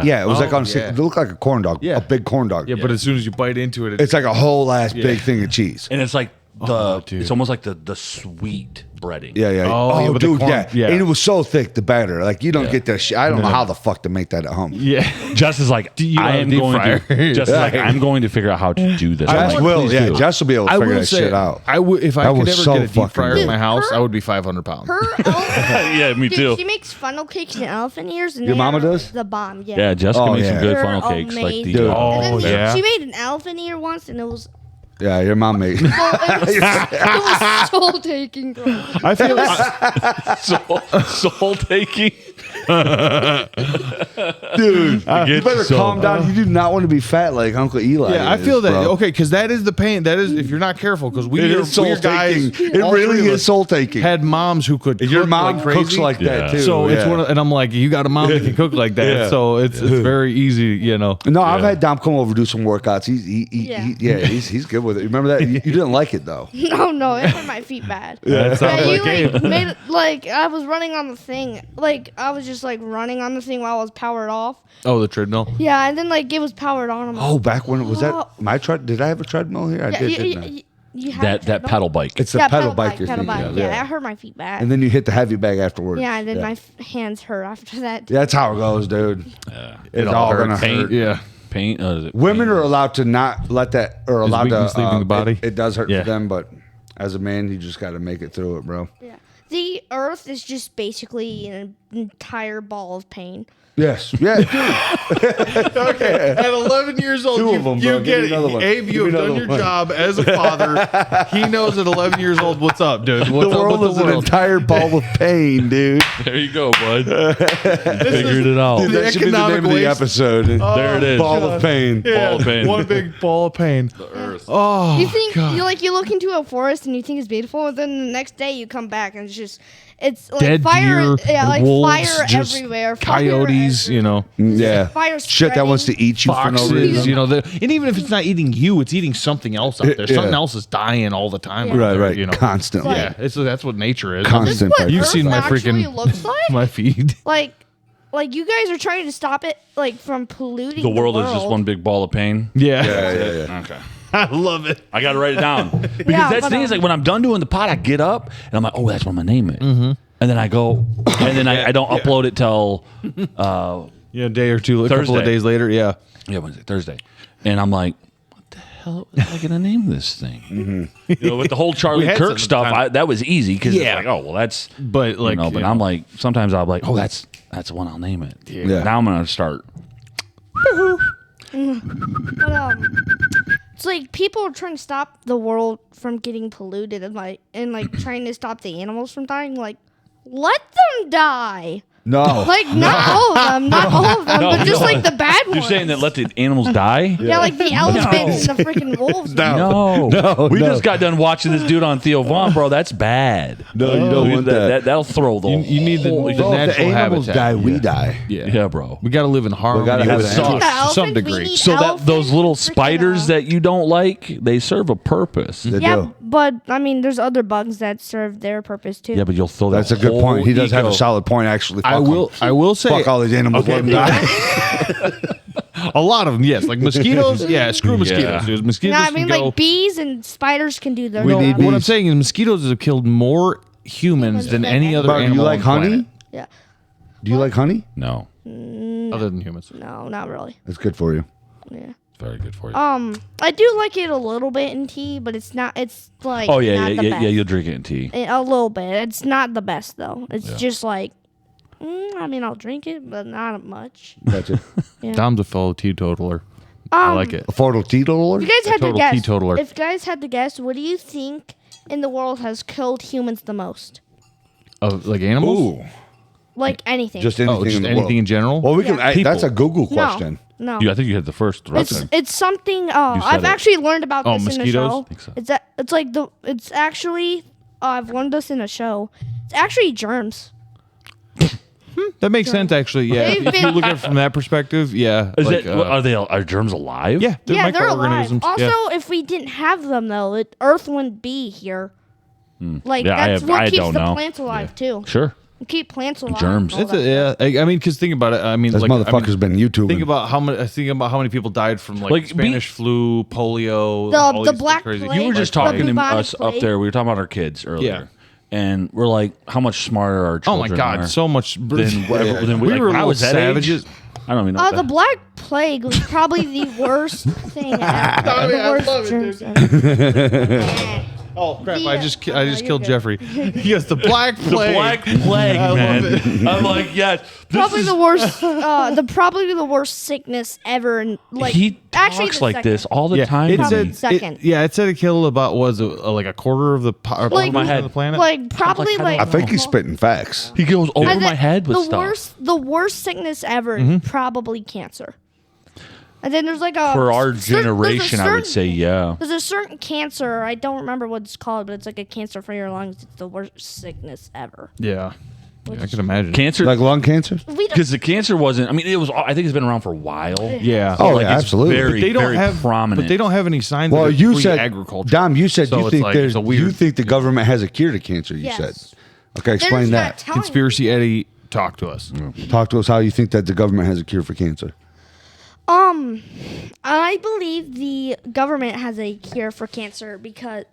Yeah. it was like Oh, on stick. yeah. It looked like a corn dog, Yeah. a big corn dog. Yeah, but as soon as you bite into it, It's like a whole ass big thing of cheese. And it's like it's almost like the sweet breading. Yeah. Oh, yeah, with the dude, corn. Yeah. And it was so thick, the batter. Like you don't get that shit. I don't know how the fuck to make that at home. Yeah. Jess is like, you I have a am deep going fryer? to. Jess is like, I'm going to figure out how to do this. Jess I'm like, will. "Please Yeah, do." Jess will be able to figure that shit out. I would if I That could was ever so get a deep fucking fryer good. at my house. Her- I would be 500 pounds. Her elephant, Yeah, me too. dude, she makes funnel cakes and elephant ears. And Your they mama are does? the bomb. Yeah. Yeah, Jessica Oh, made yeah. some good They're funnel cakes. Like amazing. the Dude. And then yeah. she made an elephant ear once, and it was Yeah, your mom made. it was soul taking, bro. I feel soul taking. Dude, you get better so- calm down. You do not want to be fat like Uncle Eli. Yeah, I is, feel that. bro. Okay, because that is the pain. That is if you're not careful. Because we It are is soul guys. taking. It all really three of is us soul taking. Had moms who could. Your cook mom like crazy. cooks like that Yeah. too. So it's yeah. one, and I'm like, you got a mom that can cook like that. Yeah. So it's very easy, you know. No, I've had Dom come over do some workouts. Yeah. He's good with it. Remember that? You didn't like it though. No, it hurt my feet bad. That sounds Yeah, like you it. made it like I was running on the thing. Like I was just like running on the thing while I was powered off. Oh, the treadmill. Yeah, and then like it was powered on. I'm like, Oh, back when was Oh. that my tread? Did I have a treadmill here? I yeah, did, you, didn't I? you had That a that treadmill? pedal bike. It's a Yeah, pedal bike. you're pedal thinking bike. of, Yeah, that hurt my feet bad. And then you hit the heavy bag afterwards. Yeah, and then my hands hurt after that. Yeah, that's how it goes, dude. It's all gonna hurt. Yeah. Paint. Women are allowed to not let that, or allowed to. weakness leaving the body? It does hurt Yeah. for them, but as a man, you just got to make it through it, bro. Yeah. The earth is just basically an entire ball of pain. Yes, yeah, dude. Okay. At 11 years old, Two of them, bro. you Give get me it. another one. Abe, Give you me have done another your one. job as a father. He knows at 11 years old what's up, dude. What's The up world with is the an world? entire ball of pain, dude. There you go, bud. Figured it out. Dude, that should be the name of the waste. episode. There it is. Ball of pain. Ball of pain. One big ball of pain. Earth. Oh, You think God. you look into a forest and you think it's beautiful, and then the next day you come back and it's like Dead fire, deer, yeah, like wolves, fire just everywhere, fire coyotes, you know, Yeah. fire Shit that wants to spreading. eat you for no foxes, reason. you know, and even if it's not eating you, it's eating something else out there. Yeah. Something else is dying all the time. Yeah. out Right, there, right. You know, Constantly. yeah, that's what nature is. Constant. This is what fight. You've Earth seen my actually freaking looks like. my feed. like you guys are trying to stop it, like from polluting. The world is just one big ball of pain. Yeah, Yeah. Okay. I love it. I got to write it down because Yeah, that's the but, thing is like when I'm done doing the pod, I get up and I'm like, oh, that's what I'm gonna name it, and then I go, and then I don't upload it till Yeah, a day or two, a couple Thursday. of days later. Yeah, Wednesday, Thursday, and I'm like, what the hell am I gonna name this thing? You know, with the whole Charlie had Kirk some stuff, time. that was easy because Yeah. it's like, oh well, that's but like, but I'm like sometimes I'll be like, oh, that's the one I'll name it. Yeah. Now I'm gonna start. But it's like people are trying to stop the world from getting polluted and like trying to stop the animals from dying. Like, let them die. No. Like not all of them, not all of them, No, but just no. like the bad ones. You're saying that let the animals die? yeah, like the elephants and the freaking wolves. No, we no. just got done watching this dude on Theo Vaughn, bro. That's bad. No, you don't want that. That'll throw the. You need the- whole- the Bro, if the natural animals habitat. die, we die. yeah, bro. we got to live in harmony gotta have with the nature animals. The to elephants, some we degree. need So that those little elephants, spiders freaking, that you don't like, they serve a purpose. They yeah, do. but I mean, there's other bugs that serve their purpose too. Yeah, but you'll throw That's that a good whole point. He does have a eco- solid point, actually. I will say Fuck all these animals. Let them die. a lot of them. Yes, like mosquitoes. Yeah, screw mosquitoes. Yeah. Dude. Mosquitoes. No, I can mean go, like bees and spiders can do their We job. need what I'm bees. saying is mosquitoes have killed more humans than any other Bro, do animal. you like on the honey? planet, Yeah. Do you like honey? No, other than humans? No, not really. It's good for you. Yeah. it's very good for you. I do like it a little bit in tea, but it's not. It's like oh yeah, not yeah, the yeah, best. yeah. You'll drink it in tea. A little bit. It's not the best though. It's just like, I mean, I'll drink it, but not much. Gotcha. Dom's a fellow teetotaler. I like it. A photo teetotaler? If you guys had to total guess, teetotaler. if you guys had to guess, what do you think in the world has killed humans the most? Of like animals? Ooh. Like anything. Just anything Oh, just in the anything world. in general? Well, we can. Yeah. That's a Google no, question. no. I think you had the first. Right there. It's something. said I've it. actually learned about Oh, this in a mosquitoes? show. I think so. It's like the. It's actually. I've learned this in a show. It's actually germs. That makes sense, actually. Yeah, They've if you been- look at it from that perspective, yeah. Is like, it? Are germs alive? yeah, they're Yeah, they're alive. microorganisms. Also, yeah. if we didn't have them, though, Earth wouldn't be here. Like Yeah, that's I what keeps don't the know. plants alive too. Sure. keep plants alive. Germs. and all that. Yeah, I mean, because think about it. I mean, This motherfucker's been YouTubing. Think about how many people died from like Spanish flu, polio, all The these Black crazy. Plague. You were just The talking to bubonic us up plague. there. We were talking about our kids earlier. And we're like, how much smarter our Oh my children God, are so much. than whatever. Than we like, were when I little was that savages. age. I don't even know. The Black Plague was probably the worst thing ever. The worst germs ever. Oh crap! The, I just no, killed you're good. Jeffrey. Yes, the Black The Plague. Black Plague, man. I'm like, yes. Probably the worst. Probably the worst sickness ever. And like He actually talks the like second. this all the time. It to Probably me. second. it said it killed about like a quarter of the Like- my head. of the planet. Like probably I like. don't I think he's spitting facts. He goes over And my head with the stuff. the worst sickness ever Mm-hmm. is probably cancer. And then there's like a For our there's a generation, I would say, yeah. There's a certain cancer. I don't remember what it's called, but it's like a cancer for your lungs. It's the worst sickness ever. yeah. I can imagine. Cancer, Like lung cancer? We don't, because the cancer wasn't. I mean, it was. I think it's been around for a while. Yeah. Oh, Like, yeah, it's absolutely. Very, they don't very have prominent. But they don't have any signs. Well, of you said, agriculture. Dom, you said So you it's think like, there's, it's a weird- you think the government has a cure to cancer. You Yes. said, okay, they're explain just not that. telling Conspiracy Eddie, talk to us. Talk to us how you think that the government has a cure for cancer. I believe the government has a cure for cancer because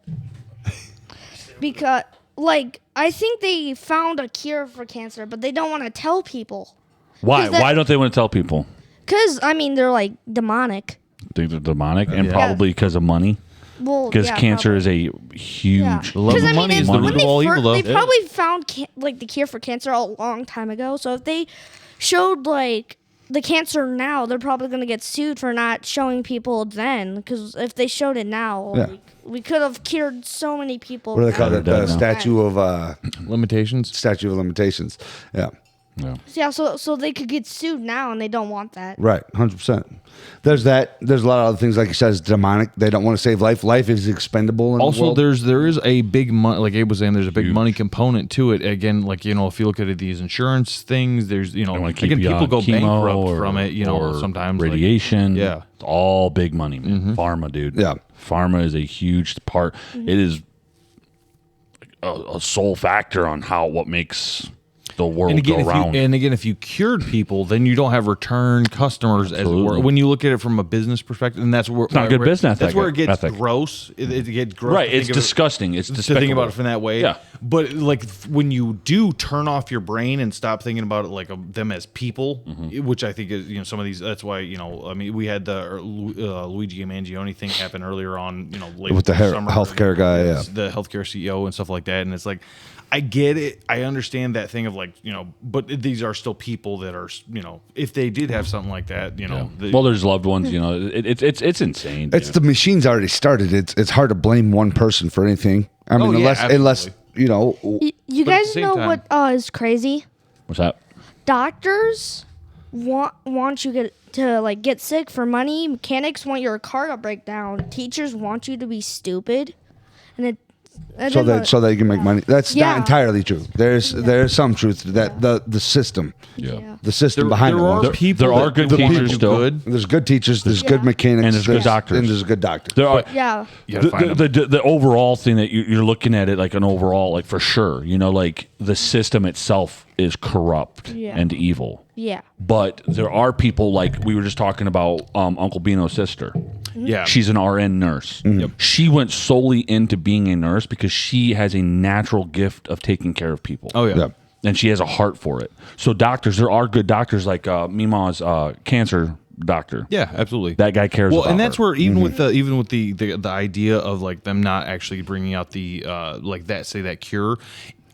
like I think they found a cure for cancer, but they don't want to tell people. Why? 'Cause that- Why don't they want to tell people? Cause I mean they're like demonic. Think they're demonic, and Yeah. probably because of money. Well, Because yeah, cancer probably. is a huge. The love 'Cause, of I mean, money is the when root of they all evil, though. They probably found like the cure for cancer a long time ago. So if they showed like the cancer now, they're probably gonna get sued for not showing people then. Because if they showed it now, Yeah. like, we could have cured so many people. What do they call Yeah, it? they're The dead now. Limitations. statute of limitations. Yeah. Yeah. Yeah, so they could get sued now, and they don't want that. Right, 100%. There's that. There's a lot of other things, like you said, it's demonic. They don't want to save life. Life is expendable. In the Also, world. there is a big money, like Abe was saying, there's a big Huge. money component to it. Again, like, you know, if you look at these insurance things, there's, you know, They wanna keep again, you people on go chemo bankrupt or- from it, you know, or sometimes. like- radiation. Yeah. It's all big money, man. Pharma, dude. Yeah. Pharma is a huge part. It is a sole factor on what makes the world and again, go around. if you cured people, then you don't have return customers as it were. Absolutely. When you look at it from a business perspective, and that's where not good where- business That's where it gets ethic. gross. It gets gross. Right, to it's think of it- disgusting. It's to think despicable. about it from that way. Yeah. But like when you do turn off your brain and stop thinking about it like them as people, which I think is, you know, some of these. That's why, you know, I mean, we had the Luigi Mangione thing happen earlier on, you know, late With the summer, healthcare guy, yeah. the healthcare CEO and stuff like that, and it's like. I get it. I understand that thing of like, you know, but these are still people that are, you know, if they did have something like that, you know, well, there's loved ones. You know, it's insane. It's the machine's already started. It's hard to blame one person for anything. I mean, yeah, unless absolutely. you know. You But at the guys same know time- what is crazy? What's that? Doctors want you to like get sick for money. Mechanics want your car to break down. Teachers want you to be stupid, and it. and So then that so that you can make money. That's Yeah. not entirely true. There's some truth to that. The system, Yeah. the system there, behind there it. are wants it. people. there are that- good that want to teachers do still. good. There's good teachers. There's good Yeah. mechanics. And there's good doctors. And there's good doctors. There are. Yeah. You gotta find them. The overall thing that you're looking at it like an overall, like for sure, you know, like the system itself is corrupt Yeah. and evil. Yeah. But there are people like we were just talking about Uncle Bino's sister. Yeah, She's an RN nurse. Mm-hmm. She went solely into being a nurse because she has a natural gift of taking care of people. Oh yeah. Yeah. And she has a heart for it. So doctors, there are good doctors like Mima's cancer doctor. Yeah, absolutely. That guy cares Well, about and that's her. where even with the idea of like them not actually bringing out the like that say that cure.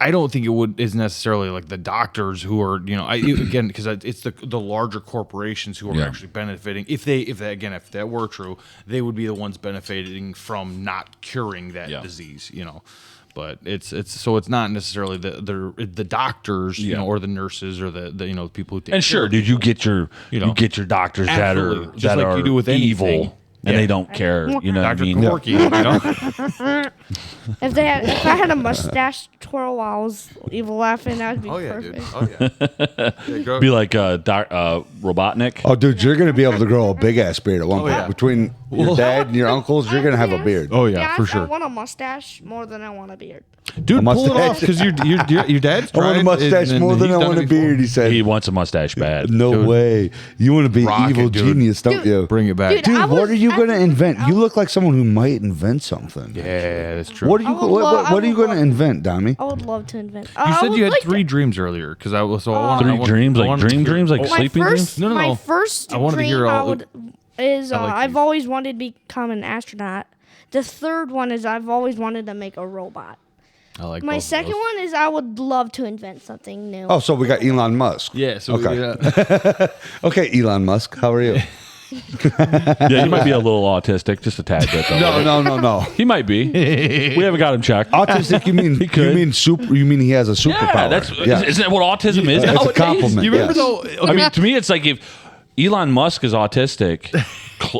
I don't think is necessarily like the doctors who are, you know, again, because it's the larger corporations who are Yeah. actually benefiting. If that were true, they would be the ones benefiting from not curing that Yeah. disease, you know. But it's not necessarily the doctors, you Yeah. know, or the nurses or the you know people who take And care sure, of dude, you get your doctors Absolutely. that Just are like you do with evil anything. and Yeah. they don't care. You know what I Dr. mean? Kevorkian, you know. If I had a mustache twirl while I was evil laughing, that would be Oh yeah, perfect. dude. Oh yeah. Yeah, go- Be like Robotnik. Oh, dude, you're gonna be able to grow a big ass beard at one point. yeah. Between your dad and your uncles, you're gonna have a beard. Oh To be yeah, honest, for sure. I want a mustache more than I want a beard. Dude, pull it mustache. off because your dad's I want a tried mustache and more than he's I done want it a before. beard. He said, He wants a mustache bad. "No Dude. way. You want to be Rock evil it, dude. genius, don't you?" Bring it back. Dude, Dude, I what was are you at going to the- invent? You look like someone who might invent something. Yeah, that's true. What are you? I would What, love- what, what are you I would going to love- invent, Dami? I would love to invent. You said you had 3 dreams earlier because I was so I wanted, Three I want- dreams, I like wanted to dream hear- dreams, like oh, my sleeping first, dreams? No, my no. first I wanted to dream hear all- is I like I've these. always wanted to become an astronaut. The third one is I've always wanted to make a robot. I like My both of second those. one is I would love to invent something new. Oh, so we got Elon Musk. Yeah. So Okay. Okay, Elon Musk. How are you? Yeah, he might be a little autistic, just a tad bit. Though. No. He might be. We haven't got him checked. Autistic? You mean could. you mean super? You mean he has a superpower? Yeah, that's isn't that what autism is That's a nowadays? compliment. You remember Yes. though? I mean, to me, it's like if Elon Musk is autistic.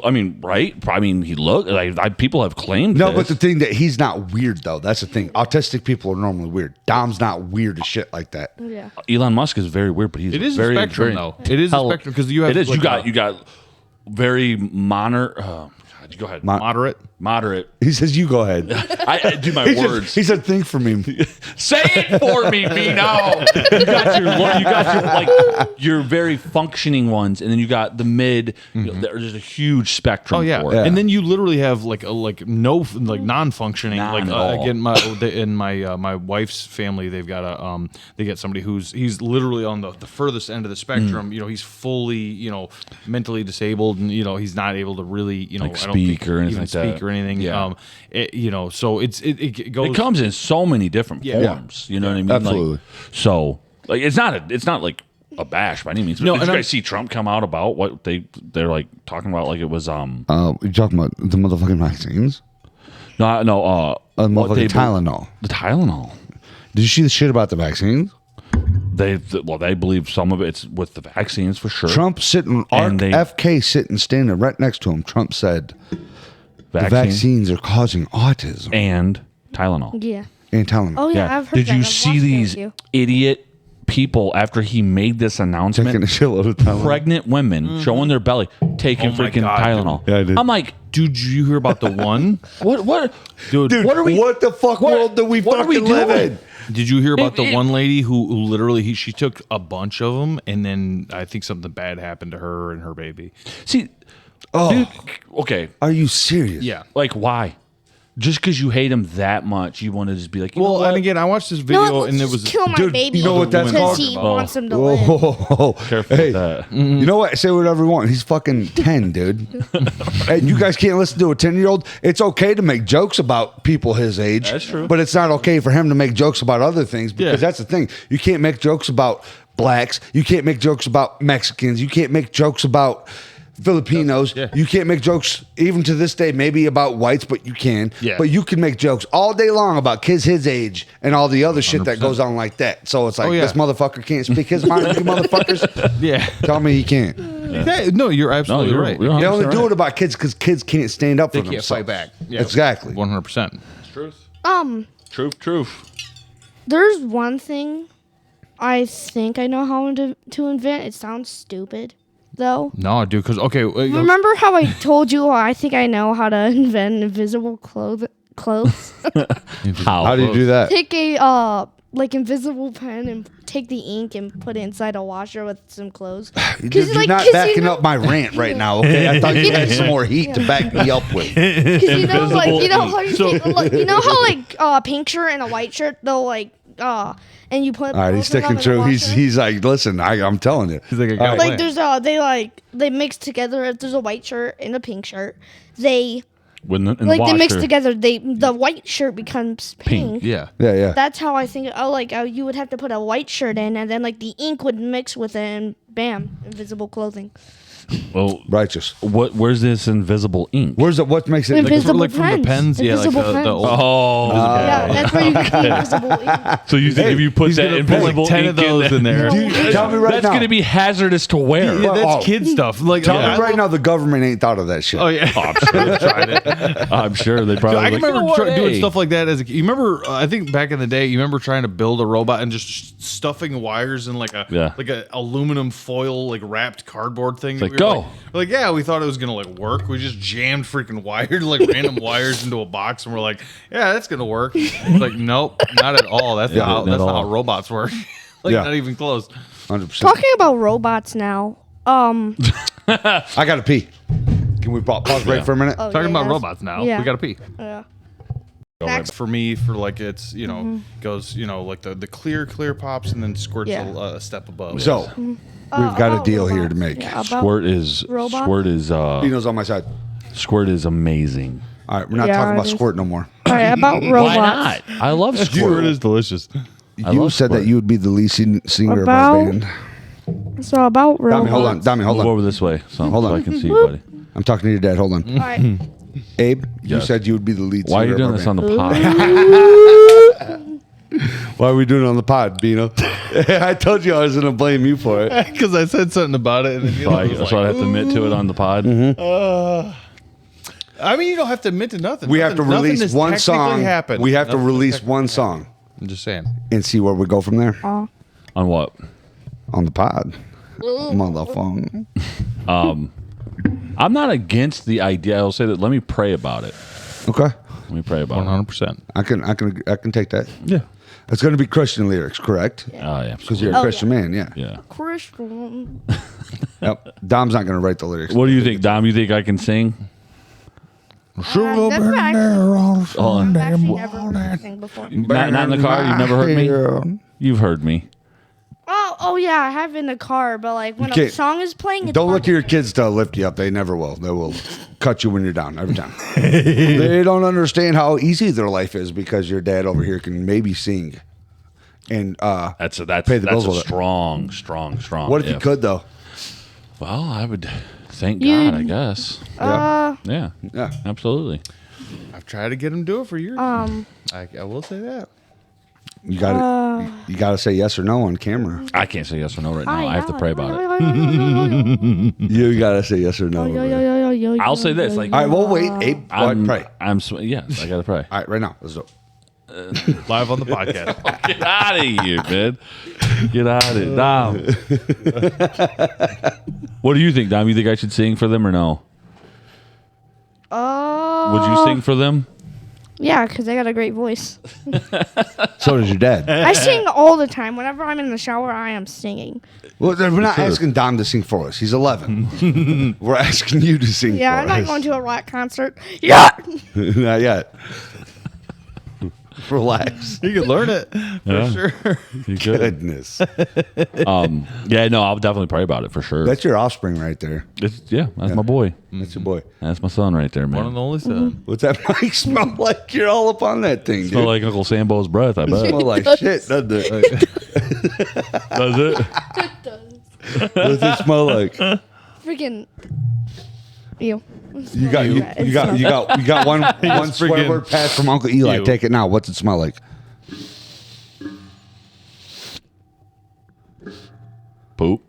I mean, right? I mean, he look like people have claimed. No, this. but the thing that he's not weird though. That's the thing. Autistic people are normally weird. Dom's not weird as shit like that. Yeah. Elon Musk is very weird, but he's It is very, a spectrum very, though. It is a hell- spectrum because you have. It is. like, You got very minor. Go ahead. moderate. Moderate. He says, "You go ahead." I do my He just- words. he said, "Think for me." Say it for me, Vino. You got your like your very functioning ones, and then you got the mid. You know, there's a huge spectrum. Oh yeah. for it. Yeah. And then you literally have like non-functioning. None Like at all. again, in my wife's family, they've got a they get somebody he's literally on the furthest end of the spectrum. Mm. You know, he's fully mentally disabled, and he's not able to really Like I don't think speak or anything even like speak that. or anything. Yeah. So it goes. It comes in so many different forms. You know what I mean? Absolutely. Like, so like it's not like a bash by any means. No, Did and you I'm- guys see Trump come out about what they're like talking about? Like it was You're talking about the motherfucking vaccines, no the what motherfucking they- Tylenol. the Tylenol. Did you see the shit about the vaccines? They believe some of it's with the vaccines for sure. Trump sitting, And they- FK sitting, standing right next to him. Trump said the Vaccine vaccines are causing autism and Tylenol. Yeah. and Tylenol. Oh yeah, I've heard Did that. you I've see watched that these with you. idiot people after he made this announcement? Taking a shitload of Tylenol. Pregnant women showing their belly, taking Oh my freaking God, Tylenol. Yeah, I did. I'm like, Dude, did you hear about the one? what, Dude, Dude, What are we- what the fuck world do we what are we fucking live doing? in? Did you hear about the It- one lady who literally she took a bunch of them and then I think something bad happened to her and her baby. See, Oh, dude, okay, are you serious? Yeah. like why? Just because you hate him that much, you want to just be like, you know Well, what? and again, I watched this No, video let's and it just was kill my Dude, baby. you know what that's because called? he Oh. wants him to live. Whoa, Careful hey, with that. you know what? Say whatever you want. He's fucking 10, dude. And you guys can't listen to a 10-year-old. It's okay to make jokes about people his age. That's true. But it's not okay for him to make jokes about other things because Yeah. that's the thing. You can't make jokes about blacks. You can't make jokes about Mexicans. You can't make jokes about Filipinos. Yeah. You can't make jokes even to this day, maybe about whites, but you can. Yeah. But you can make jokes all day long about kids his age and all the other shit that 100%. goes on like that. So it's like, Oh, yeah. this motherfucker can't speak his mind, you motherfuckers. yeah. Tell me he can't. Yeah, no, you're absolutely right. you're They only 100% do right. it about kids because kids can't stand up for They can't themselves. fight back. Yeah. Exactly. 100%. Truth. There's one thing I think I know how to invent. It sounds stupid, though. No, dude, because okay, Remember how I told you I think I know how to invent invisible clothes? How do you do that? Take a like invisible pen and take the ink and put it inside a washer with some clothes. You're not backing up my rant right now, okay? I thought you had some more heat to back me up with. Because you know, like you know how you, So- take, like, you know how like a pink shirt and a white shirt, they'll like and you put. All right, he's both of them sticking in the true. washer? He's like, listen, I'm telling you. He's like a All guy. right. like there's they mix together. If there's a white shirt and a pink shirt, they When the, they mix together. The white shirt becomes pink. Yeah. Yeah. That's how I think. You would have to put a white shirt in, and then like the ink would mix with it, and bam, invisible clothing. Well, Righteous. where's this invisible ink? What makes it? Invisible like from the pens, yeah, like Invisible the pens. old. Oh, Yeah, that's where you get the invisible ink. so you think if you put he's that gonna put, like, invisible 10 of ink those in there. Dude, tell me right that's now. going to be hazardous to wear. Yeah, that's Oh. kid stuff. Like, Tell yeah, me right now, the government ain't thought of that shit. Oh yeah. I'm sure they've tried it. I'm sure they probably. I can like, remember "You know what, doing hey." stuff like that as a kid. You remember? I think back in the day, you remember trying to build a robot and just stuffing wires in like a Yeah. like a aluminum foil like wrapped cardboard thing. Like were Go. yeah, we thought it was gonna work. We just jammed freaking wires, random wires into a box, and we're like, yeah, that's gonna work. It's like, nope, not at all. That's not how robots work. Not even close. 100%. Talking about robots now. I gotta pee. Can we pause break for a minute? Talking about robots now. Yeah. We gotta pee. Yeah. For me, it's goes the clear pops and then squirts a step above. So we've got a deal here to make. Yeah, about Squirt is Dino's on my side. Squirt is amazing. All right, we're not talking about squirt no more. All right, about robots. Why not? I love squirt. is delicious. You said that you would be the lead singer of About our band. So about robots. Dami, hold Move on. over this way, so Hold on. I can see you, buddy. I'm talking to your dad. Hold on. All right. Abe, you Yes. said you would be the lead singer. Why are you doing of this our on band. the pod? Why are we doing it on the pod, Bino? I told you I was going to blame you for it. Because I said something about it, and then So I have to admit to it on the pod. I mean, you don't have to admit to nothing. We have to Nothing release has one technically song. happened. We have to Nothing release technically one happened. song I'm just saying. and see where we go from there On what? on the pod. Motherfucker. I'm not against the idea. I'll say that. Let me pray about it. Okay. Let me pray about 100%. I can take that. it. Yeah. It's going to be Christian lyrics, correct? Oh yeah. Because you're a Christian man, yeah. Yeah. Christian. Yep. Dom's not going to write the lyrics. What do you think, Dom? You think I can sing? That's what I've actually never heard Oh, sing before. not in the car. You've never heard me. You've heard me. Oh yeah, I have in the car, but when Okay. a song is playing, it's Don't look at fun. your kids to lift you up. They never will. They will cut you when you're down every time. They don't understand how easy their life is because your dad over here can maybe sing. And That's Pay the bills a with it. strong. what if you could though? Well, I would thank You- God, I guess. Yeah. Yeah. Yeah. Absolutely. I've tried to get him to do it for years. I will say that. You got you got to say yes or no on camera. I can't say yes or no right now. I have to pray about it. it. You got to say yes or no. I'll say this. Like, All right, well, wait. Abe, go ahead and pray. Yes, I gotta pray. All right, right now. Let's do it. Live on the podcast. Get out of here, man. Get out of here, Dom. What do you think, Dom? You think I should sing for them or no? Would you sing for them? Yeah, because I got a great voice. So does your dad. I sing all the time. Whenever I'm in the shower, I am singing. Well, we're not asking Dom to sing for us. He's 11. We're asking you to sing Yeah, for I'm not us. going to a rock concert. Yeah. Not yet. Relax. You can learn it. Yeah. Sure. You could. Goodness. Yeah, no, I'll definitely pray about it for sure. That's your offspring right there. That's my boy. That's your boy. That's my son right there, One and man. the only son. What's that mic smell like? You're all up on that thing, Smell dude. like Uncle Sambo's breath, I bet. Smell like shit, doesn't it? Does it? What's it smell like? Freaking. Ew. You got one swear freaking- word pass from Uncle Eli. Ew. Take it now. What's it smell like? Poop.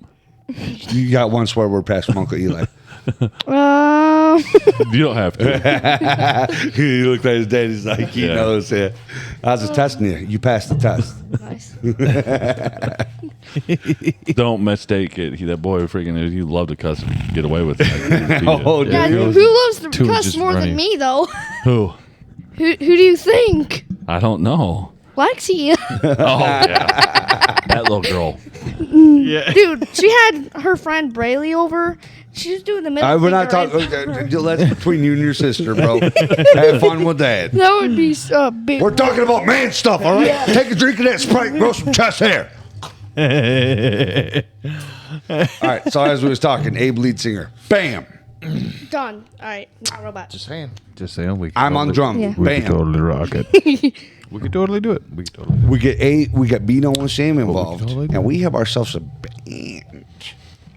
You got one swear word pass from Uncle Eli. You don't have to. He looked at his dad. He's like, he Yeah. knows it. I was just testing you. You passed the test. Nice. Don't mistake it. That boy freaking, he loved to cuss and get away with it. Oh, Yeah, dude. who loves to Two cuss just more running. than me, though? Who? Who do you think? I don't know. Lexi. Oh, yeah. That little girl. Yeah. Dude, she had her friend Braylee over. She was doing the middle We're not finger talking. and- That's between you and your sister, bro. Have fun with that. That would be big. We're talking about man stuff, all right? Take a drink of that Sprite, grow some chest hair. All right, so as we was talking, Abe lead singer. Bam. Done. All right, not robot. Just saying. We could I'm on drum. Yeah. We could Bam. totally rock it. We could totally do it. We could totally. We get Bino and Sam involved, totally do. and we have ourselves a band.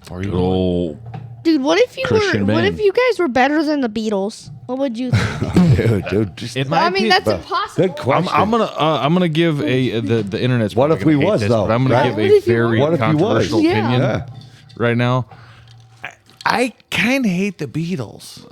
Good old Dude, what if you Christian were? What band. if you guys were better than the Beatles? What would you think? Dude, just It I mean, that's Bro, impossible. good question. I'm gonna give the internet's What probably if we gonna hate was, this, though, but I'm gonna right? give What a if you very What if we was? controversial Yeah. opinion Yeah. right now. I kind of hate the Beatles.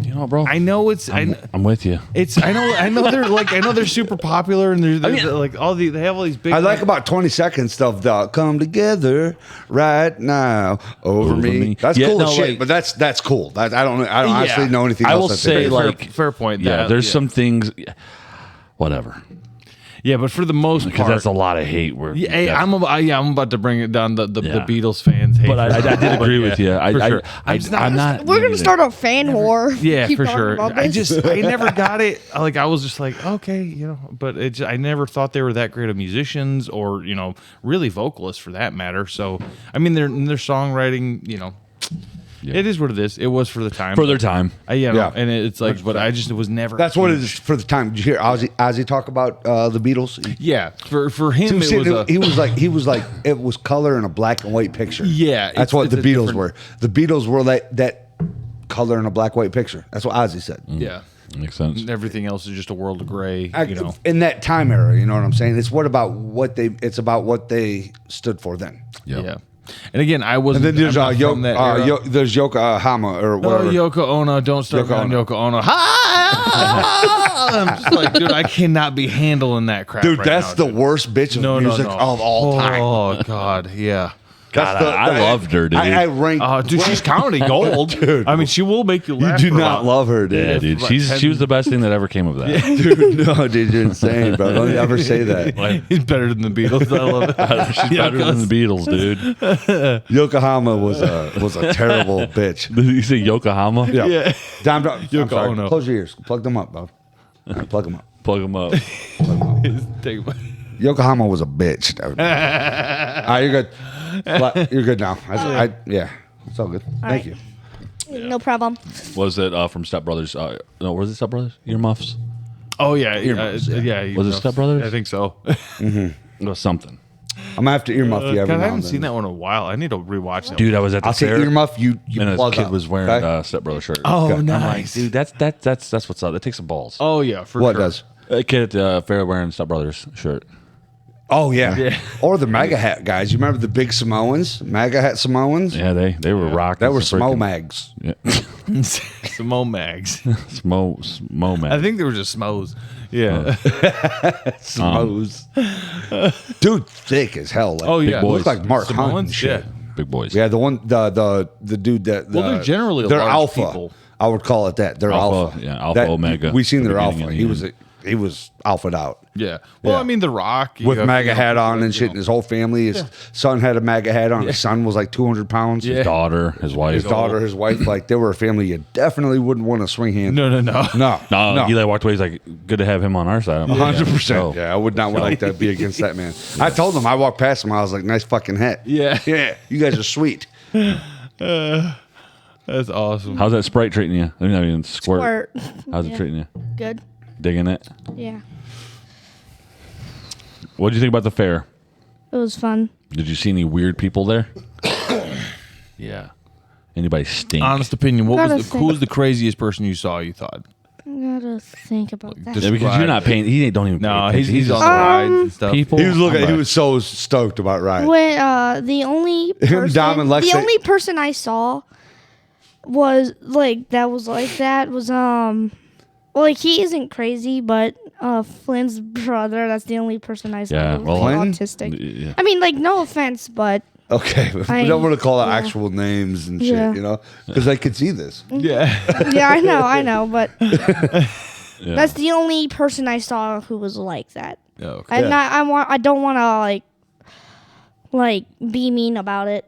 You know, bro. I know it's. I'm with you. It's. I know they're super popular and there's like all the. They have all these big. I like about 20 second stuff. Though. Come together right now over me. That's cool as shit. But that's cool. I don't honestly know anything else. I will say fair point. Yeah, there's some things. Whatever. Yeah, but for the most part, because that's a lot of hate. I'm about to bring it down the Beatles fans hate. But I did agree with you. I'm not. We're gonna start a fan war. Yeah, Keep for talking sure. about this. I never got it. Like I was just like, okay, but I never thought they were that great of musicians or really vocalists for that matter. So I mean, their songwriting, It is what it is. It was for the time. For their time. And it's like, but it was never. That's what it is for the time. Did you hear Ozzy talk about the Beatles? Yeah, for him, he was like it was color in a black and white picture. Yeah, that's what the Beatles were. The Beatles were that color in a black and white picture. That's what Ozzy said. Yeah. Makes sense. And everything else is just a world of gray. In that time era, you know what I'm saying? It's about what they stood for then. Yep. Yeah. And again, I wasn't. And then there's there's Yokohama or whatever. Yoko Ono, don't start on Yoko Ono. I'm just like, dude, I cannot be handling that crap. Dude, right that's now, the worst bitch of music of all time. Oh God, yeah. God, I loved her, dude. I ranked. Dude, she's comedy gold. Dude, I mean, she will make you laugh. You do not love her, dude. Yeah, dude. She was the best thing that ever came of that. Yeah. Dude, no, dude, you're insane, bro. Don't ever say that. He's better than the Beatles. I love it. She's better than the Beatles, dude. Yokohama was a terrible bitch. Did you say Yokohama? Yeah. I'm Yoko sorry. Ono. Close your ears. Plug them up, bro. Plug them up. Plug them up. Yokohama was a bitch. You're good. You're good now. Yeah, it's all good. Thank you. No problem. Was it from Step Brothers? No, was it Step Brothers? Earmuffs? Oh yeah, Earmuffs, yeah. Was it Step Brothers? I think so. It was something. I'm gonna have to earmuff you every God, now I haven't and then. seen that one in a while. I need to rewatch that. Dude, I was at the I'll say fair. earmuff. You and plug a kid up, was wearing okay? a Step Brother shirt. Oh, Okay. nice, I'm like, dude, that's what's up. That takes some balls. Oh yeah, for What sure. does? A kid at the fair wearing Step Brothers shirt. Oh yeah. Or the MAGA hat guys. You remember the big Samoans? MAGA hat Samoans? Yeah, they were rocking. That were some Smo freaking- mags. Yeah. Smo mags. Smo man. I think they were just Smos. Yeah. Smos. Dude, thick as hell. Like, Oh, yeah. Looked like Mark Hunt and Samoans? shit. Yeah. Big boys. Yeah, the one, the dude that. Well, they're generally they're large alpha. people. I would call it that. They're Alpha, alpha. yeah, alpha, omega. We seen The their beginning alpha. and the He was alpha'd out. Yeah. Well, Yeah. I mean, The Rock With MAGA hat on and shit, and his whole family. His son had a MAGA hat on. His son was like 200 pounds. Yeah. His daughter, his wife. His daughter, his wife, like they were a family you definitely wouldn't want to swing hands. No. No, Eli walked away. He's like, good to have him on our side. I'm like, 100%. Yeah, I would not want like to be against that man. I told him, I walked past him, I was like, nice fucking hat. Yeah. Yeah, you guys are sweet. That's awesome. How's that Sprite treating you? I mean, squirt. How's it Yeah. treating you? Good. Digging it? Yeah. What did you think about the fair? It was fun. Did you see any weird people there? Yeah. Anybody stink? Honest opinion. What Gotta was who was the craziest person you saw? You thought? I gotta think about that. Yeah, because you're not paying. He don't even. No, pay he's attention. on the rides and stuff. people. He was looking. I'm He like, was so stoked about Ryan. When the only Him, Dom, and Lex, the they- only person I saw was like like he isn't crazy, but Flynn's brother. That's the only person I saw. Yeah, who was well, Flynn? autistic. Yeah. I mean, like, no offense, but Okay, we don't want to call out actual names and shit, Yeah. you know, because I could see this. Yeah. yeah, I know, but that's the only person I saw who was like that. Okay. And I don't want to like be mean about it.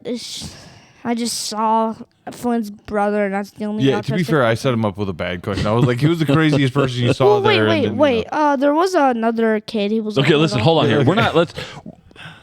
I just saw Flynn's brother, and that's the only. Yeah. To be autistic fair, I person. set him up with a bad question. I was like, he was the craziest person you saw Well, wait, there. wait, and then, wait. There was another kid. He was Okay, listen. Hold on here. Okay. We're not. Let's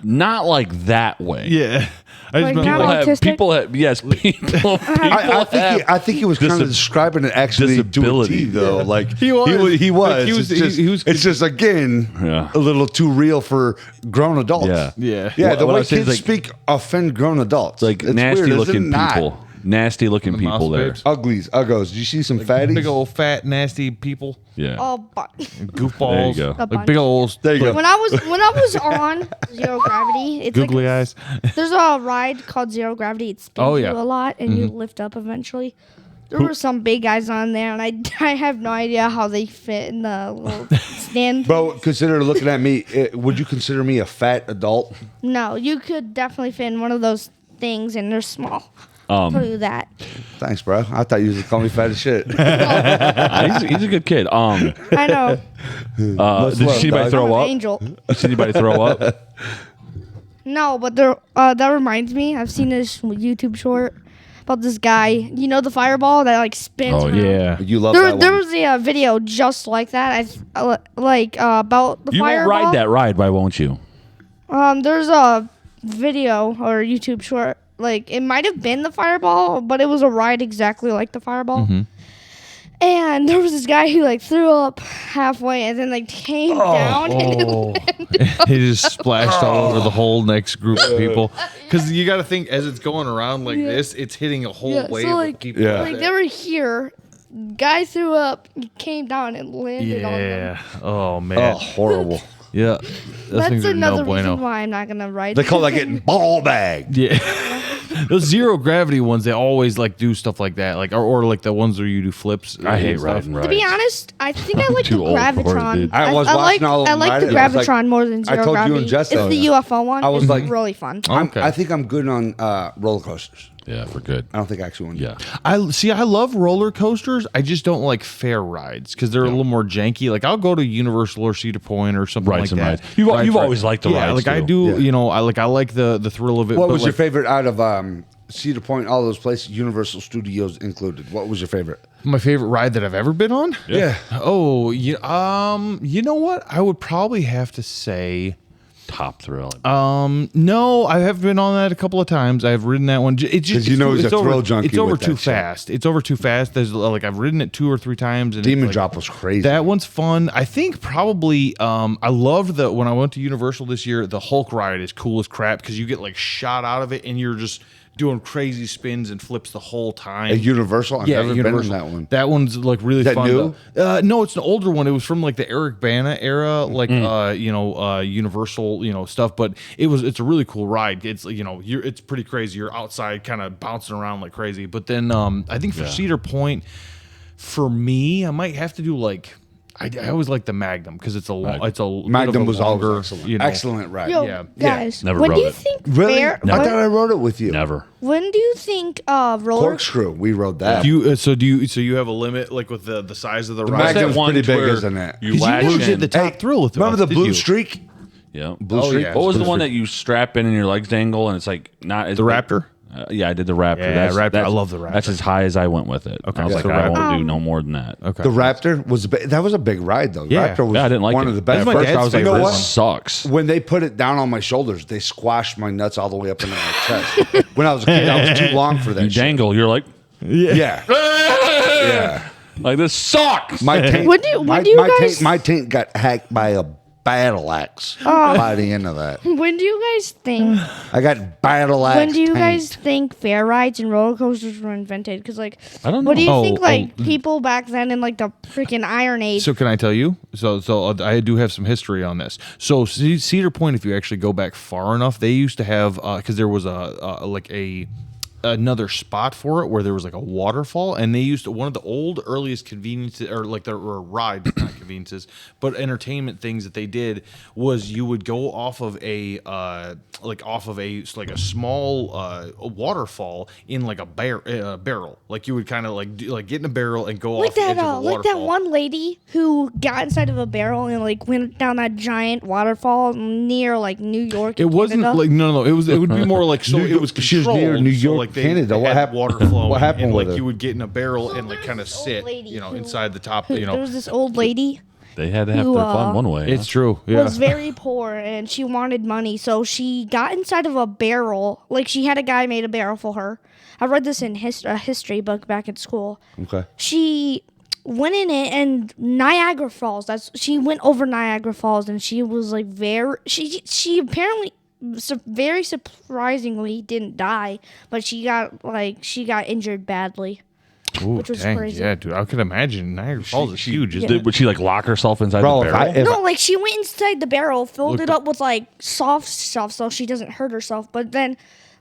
not like that way. Yeah. I Like, just not remember, autistic? People have yes. People. I think he was kind of describing it actually disability. to a T, though. Like He was. He Like, was. he was- It's just again Yeah. a little too real for grown adults. Yeah. Yeah. Yeah, What- the what I way was saying kids is, like- speak offend grown adults. Like It's nasty weird, isn't looking it not? people. Nasty looking The people mouse there. babes. Uglies, uggos. Did you see some fatties? Big old fat nasty people, Yeah. Oh, but goofballs. There you go. A Like big old There you go. when I was on Zero Gravity, it's googly like eyes. there's a ride called Zero Gravity. It spins Oh, yeah. you a lot, and you lift up eventually. There were some big guys on there, and I have no idea how they fit in the little stand. Bro, consider looking at me. Would you consider me a fat adult? No, you could definitely fit in one of those things, and they're small. I'll tell you that. Thanks, bro. I thought you was gonna call me fat as shit. He's a good kid. I know. Did you love, see anybody dog. throw I'm an up? angel. You see anybody throw up? No, but there. That reminds me. I've seen this YouTube short about this guy. You know the fireball that like spins. Oh, around? Yeah. You love There, that there one. was a video just like that. About the You won't fireball. ride that ride, why won't you? There's a video or YouTube short. Like it might have been the fireball, but it was a ride exactly like the fireball. And there was this guy who like threw up halfway and then like came down and it landed. He just splashed all over the whole next group of people. Because you got to think, as it's going around like this, it's hitting a whole Yeah, wave so, of like- people. Yeah. Like they were here. Guy threw up, he came down and landed on them. Yeah. Oh Oh, man. horrible. Yeah. Those That's things are another no reason bueno. why I'm not gonna ride. They call that getting ball bagged. Yeah. Those zero gravity ones, they always like do stuff like that, like or like the ones where you do flips. I hate and stuff. riding rides. To be honest, I think I like the Too old for it, Gravitron. dude. I was like, watching all of I them like ride the it. I was like- Gravitron more than zero I told you gravity. and Jess it's that. the UFO one. I was it's like- really fun. Okay. I think I'm good on roller coasters. Yeah, for good. I don't think I actually want to. Yeah. I love roller coasters. I just don't like fair rides because they're a little more janky. Like I'll go to Universal or Cedar Point or something Rides like and that. rides. You've always liked the yeah, rides, like I too. do. Yeah. You know, I like the thrill of it. What but was your like, favorite out of Cedar Point, all those places, Universal Studios included? What was your favorite? My favorite ride that I've ever been on? Yeah. Oh, you know what? I would probably have to say. Top thrill. No, I have been on that a couple of times. I've ridden that one. It's just 'Cause you know he's it's a over, thrill junkie It's over with too that shit. fast. It's over too fast. There's like I've ridden it 2 or 3 times. And it's Demon like, Drop was crazy. That one's fun. I think probably I loved when I went to Universal this year. The Hulk ride is cool as crap because you get like shot out of it and you're just doing crazy spins and flips the whole time. At Universal? I've never been in that one. That one's like really Is that fun. new? No, it's an older one. It was from like the Eric Bana era, like Universal, stuff. But it's a really cool ride. It's it's pretty crazy. You're outside, kind of bouncing around like crazy. But then I think for Cedar Point, for me, I might have to do like. I always like the Magnum because it's a Magnum was longer, always excellent. Excellent ride. Yo, yeah. guys, Never when rode do you it. think Really? fair? I thought I rode it with you. Never. When do you think roller? Corkscrew. We rode that. Do you so you have a limit like with the size of the ride? Magnum's That one pretty big, where isn't it? You 'Cause lash you never in. did the top thrill with Remember us, the did Blue you? Streak? Yeah. Blue Oh, Streak? yeah. What was the Blue one Streak. that you strap in and your legs dangle and it's like not as The big? Raptor? Yeah, I did the Raptor. Yeah, Raptor. I love the Raptor. That's as high as I went with it. Okay. I was Yeah, like, so I Raptor. won't do no more than that. Okay. The Raptor was that was a big ride though. Yeah. Raptor was Yeah, I didn't like one it. of the best. At my first, dad's I was like, favorite this one. sucks. When they put it down on my shoulders, they squashed my nuts all the way up into my chest. When I was a kid, I was too long for that. You shit. dangle, you're like, Yeah. Yeah. like this sucks. My taint, When do you guys- my taint got hacked by a battle axe by the end of that. When do you guys think? I got battle axe. When do you taint. guys think fair rides and roller coasters were invented? Because like, I don't what do you know. think? Like people back then in like the freaking Iron Age. So can I tell you? So I do have some history on this. So Cedar Point, if you actually go back far enough, they used to have because there was another spot for it where there was like a waterfall, and they used one of the old earliest conveniences or like there were rides, not conveniences, but entertainment things that they did was you would go off of a small waterfall in like a barrel, like you would kind of like get in a barrel and go like off the edge that, of the like that waterfall. one lady who got inside of a barrel and like went down that giant waterfall near like New York. It wasn't Canada. like no. It would be more like so. It was She was near controlled, New so, York, like, Canada. What had happened- Water flowing. what happened and, with like it? you would get in a barrel So and like there's kind of this old sit, lady who- inside the top. There was this old lady They had to have Who, their fun one way. It's true. Yeah. was very poor and she wanted money, so she got inside of a barrel. Like she had a guy made a barrel for her. I read this in a history book back at school. Okay. She went in it and Niagara Falls. She went over Niagara Falls and she was like she apparently very surprisingly didn't die, but she got injured badly. Ooh, which was dang, crazy. Yeah, dude. I could imagine Niagara Falls is huge. Isn't it? Would she like lock herself inside Bro, the if barrel? I- if No, like she went inside the barrel, filled it up with like soft stuff so she doesn't hurt herself. But then,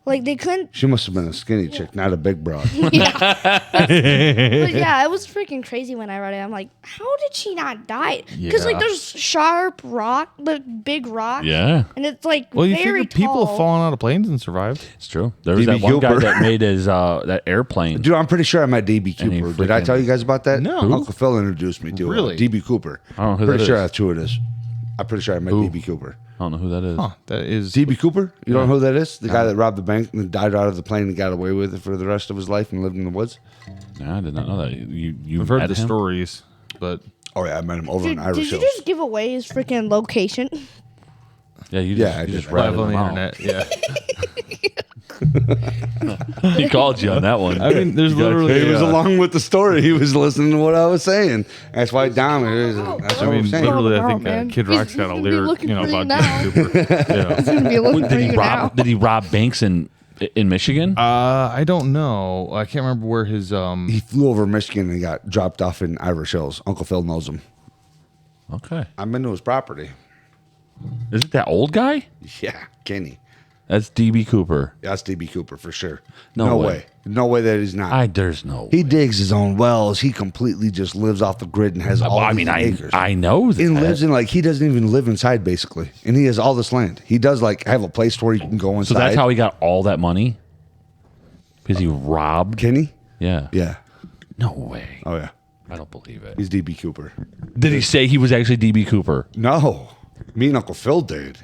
Like they couldn't. She must have been a skinny chick, not a big broad. Yeah. But yeah, it was freaking crazy when I read it. I'm like, how did she not die? Because like Yeah. there's sharp rock, like big rock. Yeah, And it's like Well, you very figure people have tall. fallen out of planes and survived. it's true. There was D.B. that one guy Cooper. that made his that airplane. Dude, I'm pretty sure I met D.B. And he Cooper. Did I freaking- tell you guys about that? No. Uncle Phil introduced me to Really? D.B. Cooper. I don't know who pretty that sure is. that's who it is. I'm pretty sure I met Who? D.B. Cooper. I don't know who that is. Huh, that is. D.B. Cooper? You don't know who that is? The guy that robbed the bank and then died out of the plane and got away with it for the rest of his life and lived in the woods? Yeah, I did not know that. You I've heard met the him? stories, but Oh, yeah, I met him over in Did Irish you Hills. just give away his freaking location? Yeah, you Yeah, just, I you did. just ratted live on the him out. internet. Yeah. He called you on that one. I mean, there's literally. He was along with the story. He was listening to what I was saying. That's why Dom is. That's what I I'm mean, saying. literally, Oh, I think man. Kid He's- Rock's got a he's gonna be lyric, looking you know, for you about now. D.B. Cooper. Yeah. He's gonna be looking for Did you he now. rob? Did he rob banks in Michigan? I don't know. I can't remember where his He flew over Michigan and got dropped off in Irish Hills. Uncle Phil knows him. Okay, I've been to his property. is it that old guy? Yeah, Kenny. That's DB Cooper. That's D.B. Cooper for sure. No No way. way. No way that he's not. There's no. He digs his own wells. He completely just lives off the grid and has all I these mean, acres. I know that. and lives in like he doesn't even live inside basically, and he has all this land. He does like have a place where he can go inside. So that's how he got all that money? Because he robbed? Kenny. Yeah. Yeah. No way. Oh yeah. I don't believe it. He's D.B. Cooper. Did he say he was actually DB Cooper? No, me and Uncle Phil did.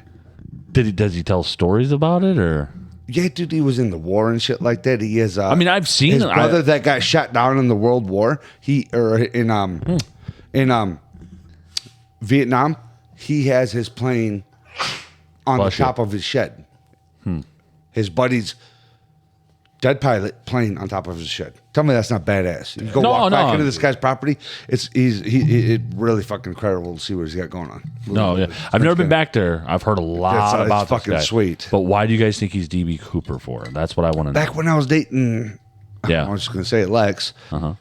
Does he tell stories about it or? Yeah, dude, he was in the war and shit like that. He has. I mean, I've seen his it. brother that got shot down in the World War. In Vietnam. He has his plane on Bless the you. top of his shed. His buddy's dead pilot plane on top of his shed. Tell me that's not badass. You go No, walk back no. into this guy's property. It's really fucking incredible to see what he's got going on. No, yeah. I've never been back there. I've heard a lot It's about this fucking guy. sweet. But why do you guys think he's DB Cooper for? That's what I want to know. Back when I was dating, Yeah. I was just gonna say it, Lex. Uh-huh.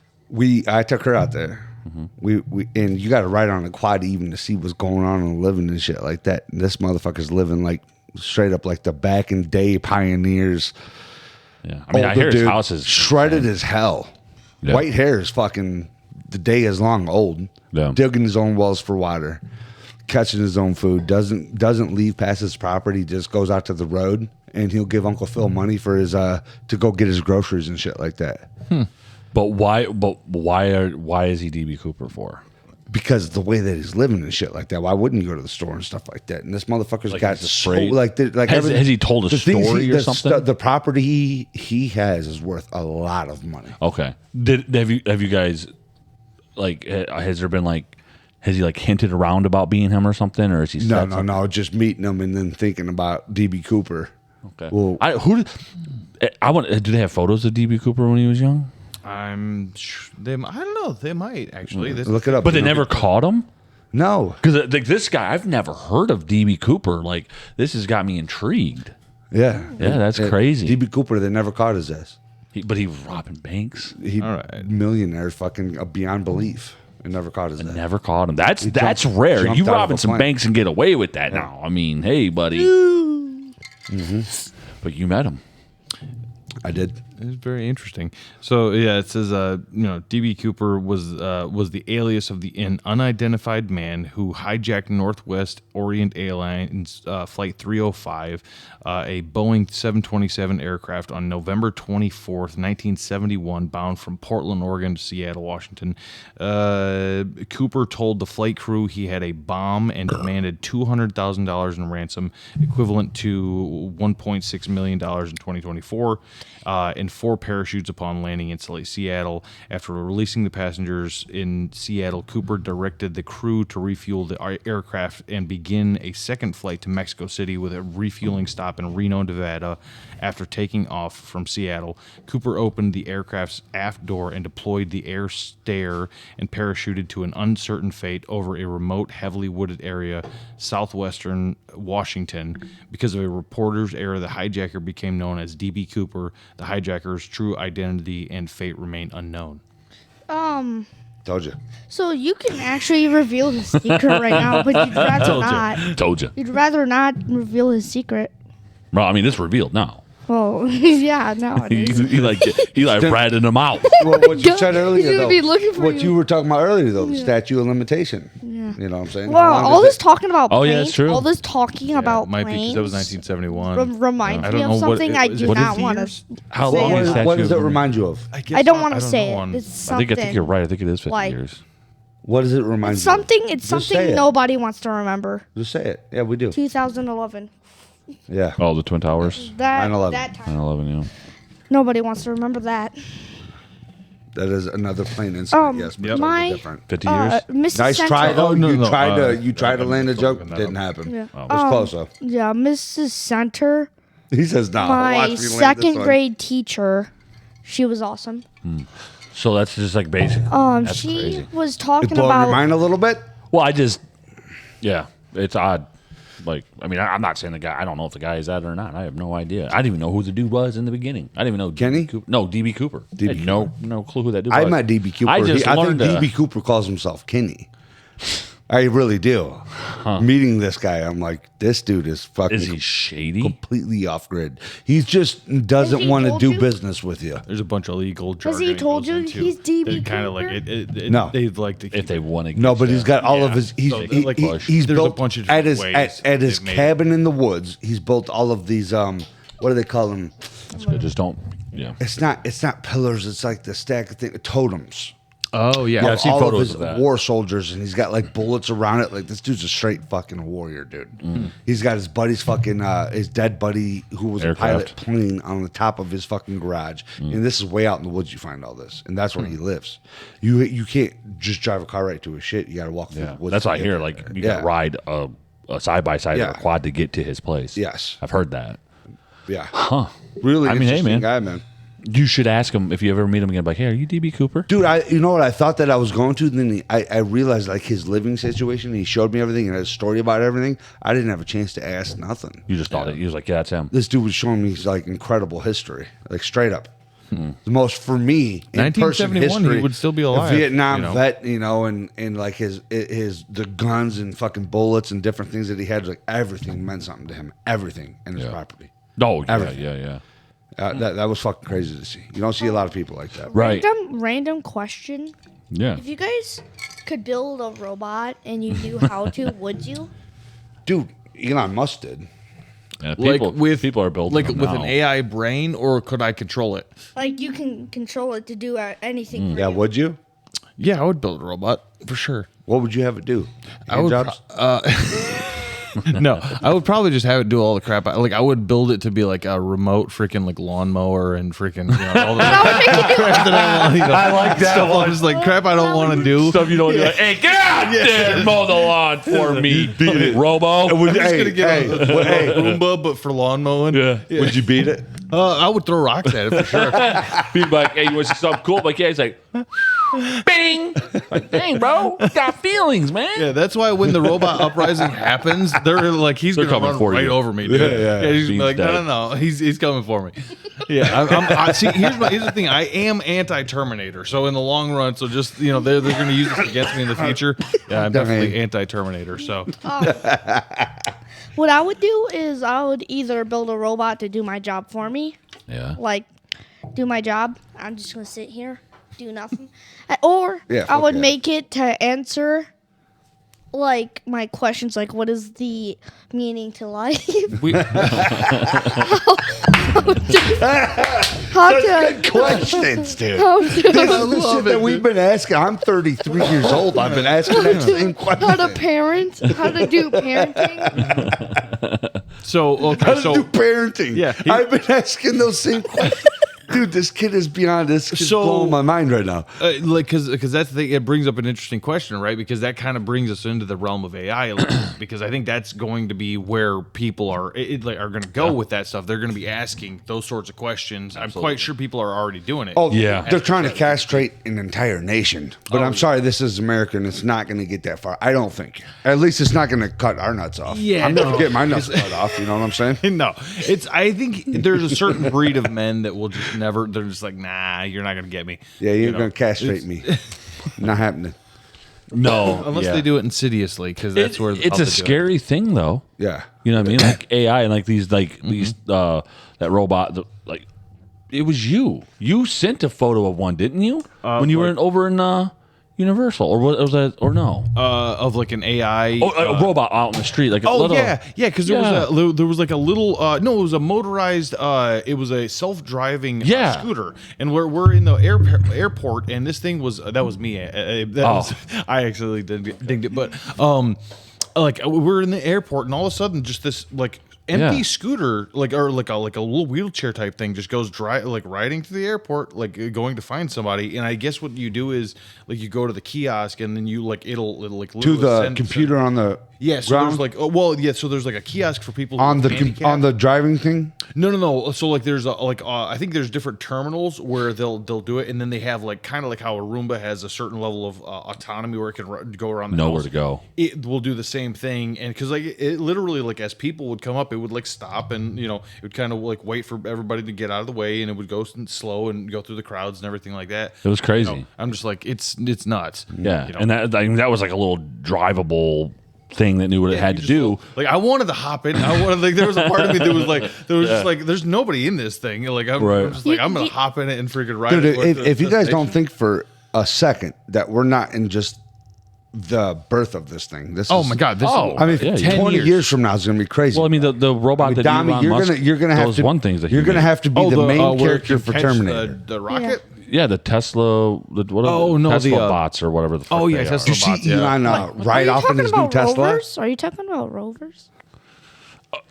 I took her out there. We and you got to ride on a quad even to see what's going on and living and shit like that. And this motherfucker's living like straight up like the back in day pioneers. Yeah. I mean, I Older hear his dude, house is shredded as hell. Yeah. White hair is fucking the day is long old. Yeah. Digging his own wells for water, catching his own food. Doesn't leave past his property. Just goes out to the road and he'll give Uncle Phil money for his to go get his groceries and shit like that. But why is he DB Cooper for? Because the way that he's living and shit like that, why wouldn't you go to the store and stuff like that? And this motherfucker's Like got he's so afraid? like Has everything- he told a the things story or the something? the property he has is worth a lot of money. Okay. Have you guys like has there been like has he like hinted around about being him or something, or is he said something? No, just meeting him and then thinking about DB Cooper. Okay. Well, I want. Do they have photos of DB Cooper when he was young? I don't know. They might actually. This, look it up. But they never caught him. No. Because like this guy, I've never heard of DB Cooper. Like this has got me intrigued. Yeah. Yeah, that's crazy. DB Cooper, they never caught his ass. But he was robbing banks. He All right. millionaire fucking beyond belief. And never caught his ass. Never caught him. That's jumped rare. out You of robbing a some plane. banks and get away with that now. I mean, hey, buddy. But you met him. I did. It's very interesting. So yeah, it says DB Cooper was the alias of an unidentified man who hijacked Northwest Orient Airlines flight 305, a Boeing 727 aircraft on November 24th, 1971, bound from Portland, Oregon to Seattle, Washington. Cooper told the flight crew he had a bomb and demanded $200,000 in ransom, equivalent to $1.6 million in 2024. And 4 parachutes upon landing in Seattle. After releasing the passengers in Seattle, Cooper directed the crew to refuel the aircraft and begin a second flight to Mexico City with a refueling stop in Reno, Nevada. After taking off from Seattle, Cooper opened the aircraft's aft door and deployed the air stair and parachuted to an uncertain fate over a remote, heavily wooded area, southwestern Washington. Because of a reporter's error, the hijacker became known as DB Cooper. The hijacker's true identity and fate remain unknown. Told you. So you can actually reveal his secret right now, but you'd rather not. Told you. You'd rather not reveal his secret. Well, I mean, it's revealed now. Well, yeah, nowadays. He like ratted them out. Well, what you said earlier, He's gonna though, be looking for what you. you were talking about earlier, though, the statute of limitation. Yeah. You know what I'm saying? Well, How long all does this talking about Oh, planes, yeah, that's true. all this talking about might be because planes that was 1971. reminds I me don't of know what something it- I is do it not 50 want years? to. How say. long is What does it statute of remind you of? I don't want to know say one. it. It's I something. think you're right. I think it is 50 like- years. What does it remind It's you something. of? It's Just say something it. nobody wants to remember. Just say it. Yeah, we do. 2011. Yeah. Oh, the Twin Towers. That 9/11. that time. 9/11, yeah. Nobody wants to remember that. That is another plane incident, yes, but totally my- different. 50 years? Mrs. Nice Center. try, though. Oh, no, you no, tried to land a joke. fucking that Didn't up. happen. Yeah. It was close, though. Yeah, Mrs. Center. He says, no. My watch me land this second one." grade teacher. She was awesome. So that's just like basic. That's She crazy. was It talking blowing your about. mind a little bit? Well, yeah, it's odd. Like, I mean, I'm not saying the guy. I don't know if the guy is that or not. I have no idea. I didn't even know who the dude was in the beginning. I didn't even know Kenny? DB Cooper. No, DB Cooper. DB I had no clue who that dude I was. met DB Cooper. I just I think learned. DB Cooper calls himself Kenny. I really do. Meeting this guy, I'm like, this dude is fucking Is he shady? completely off grid. He just doesn't Has he want to told do you? business with you. There's a bunch of legal Has jargon. he it told goes you into. he's DB Kind of like Cooper? it. No. They'd like to keep If they it. want to. No, but he's got all of Yeah. his. He's So, he- like, he- he's there's a built bunch of at different his ways at his they've made it. cabin in the woods. He's built all of these. What do they call them? That's good. Just don't. Yeah. It's not pillars. It's like the stack of totems. Oh yeah. Yeah, I've seen all photos of his of that. war soldiers, and he's got like bullets around it. Like this dude's a straight fucking warrior, dude. Mm. He's got his buddy's fucking his dead buddy who was a pilot Aircraft. plane on the top of his fucking garage. Mm. And this is way out in the woods. You find all this, and that's where he lives. You can't just drive a car right to his shit. You got to walk through Yeah. the woods. That's to what I get hear. there. Like you Yeah. can ride a side by side or Yeah. a quad to get to his place. Yes. I've heard that. Yeah, Huh. really. I mean, hey, interesting man. guy, man. You should ask him if you ever meet him again. Like, hey, are you DB Cooper? Dude, you know what? I thought that I was going to. Then I realized like his living situation. He showed me everything and had a story about everything. I didn't have a chance to ask nothing. You just thought it. He was like, yeah, that's him. This dude was showing me like incredible history, like straight up. The most for me in person 1971, history. he would still be alive, A Vietnam you know? vet, and like his the guns and fucking bullets and different things that he had. Like everything meant something to him. Everything in his property. Oh, yeah, Everything. yeah. That was fucking crazy to see. You don't see a lot of people like that. Right. Random question. Yeah. If you guys could build a robot and you knew how to, would you? Dude, Elon Musk did. Yeah, Like people are building like them with now. an AI brain, or could I control it? Like you can control it to do anything. For Yeah, you. would you? Yeah, I would build a robot for sure. What would you have it do? I would Hand jobs? No, I would probably just have it do all the crap. Like I would build it to be like a remote freaking like lawnmower and freaking all the crap that I want. I like that stuff. I'm just like crap I don't want to do. Stuff you don't do. Like, hey, get out there and mow the lawn for me, Robo. Would, I'm just gonna get a hey, Roomba, but for lawn mowing. Yeah. would you beat it? I would throw rocks at it for sure. People like, hey, you want to see something cool? Like, yeah, he's like, bing. Like, dang, bro, you got feelings, man. Yeah, that's why when the robot uprising happens, they're like he's They're gonna coming run for right you. over me. Dude. Yeah. He's gonna be like, Bean's no, he's coming for me. Yeah, I see. Here's the thing. I am anti-Terminator, so in the long run, so just they're gonna use this against me in the future. Yeah, I'm definitely anti-Terminator. So What I would do is I would either build a robot to do my job for me, Yeah. like do my job. I'm just gonna sit here, do nothing, or Yeah, I fuck would yeah. make it to answer like my questions, like what is the meaning to life? we, How to Questions, dude. how This to, is the shit that we've been asking. I'm 33 years old. I've been asking that same how question. to parent, how to do parenting. so How okay, to so do parenting. Yeah, I've been asking those same questions. Dude, this kid is beyond this. Kid's So- blowing my mind right now. like because that's the thing. It brings up an interesting question, right? Because that kind of brings us into the realm of AI a little bit, because I think that's going to be where people are going to go with that stuff. They're going to be asking those sorts of questions. I'm quite sure people are already doing it. Oh, Yeah. They're trying to castrate an entire nation. But I'm sorry, this is America, and it's not going to get that far. I don't think. At least it's not going to cut our nuts off. Yeah, I'm never no. getting my nuts cut off. You know what I'm saying? No, I think there's a certain breed of men that will just never. They're just like, nah, you're not gonna get me. Yeah, you're know, going to castrate me. Not happening. No, Unless yeah. they do it insidiously, because that's where it's a scary thing, though. Yeah. You know what I mean? Like AI and like these that robot. Like it was you. You sent a photo of one, didn't you? When you were over in Universal, or was that, or no? Of like an AI. A robot out in the street, like a little. Because there was like a little. No, it was a motorized. It was a self-driving scooter, and we're in the airport, and this thing was that was me. I actually dinged it, but like we're in the airport, and all of a sudden, just this like empty scooter, like a little wheelchair type thing, just goes riding to the airport, like going to find somebody. And I guess what you do is like you go to the kiosk, and then you like it'll like To the computer on the so ground? there's like so there's like a kiosk for people who on are the handicapped. on the driving thing. No. So like there's I think there's different terminals where they'll do it, and then they have like kind of like how a Roomba has a certain level of autonomy where it can go around the Nowhere house. to go. It will do the same thing, and because like it literally like as people would come up, it would like stop, and it would kind of like wait for everybody to get out of the way, and it would go slow and go through the crowds and everything like that. It was crazy. I'm just like it's nuts. Yeah, and that was like a little drivable thing that knew what it had to do. Like I wanted to hop in. I wanted like there was a part of me that was like just like there's nobody in this thing. Like I'm just like I'm gonna hop in it and freaking ride. Dude, if you guys don't think for a second that we're not in just the birth of this thing, Oh my God! I mean, 20 years from now is going to be crazy. Well, I mean, the robot that Dominic, Elon Musk, you're gonna have those to one things that you're gonna have to be the main where it character can for catch Terminator. the rocket. Yeah, the Tesla, Tesla bots or whatever the fuck they Tesla are. Did you see Elon ride Are you off in talking his new about Tesla? rovers? Are you talking about rovers?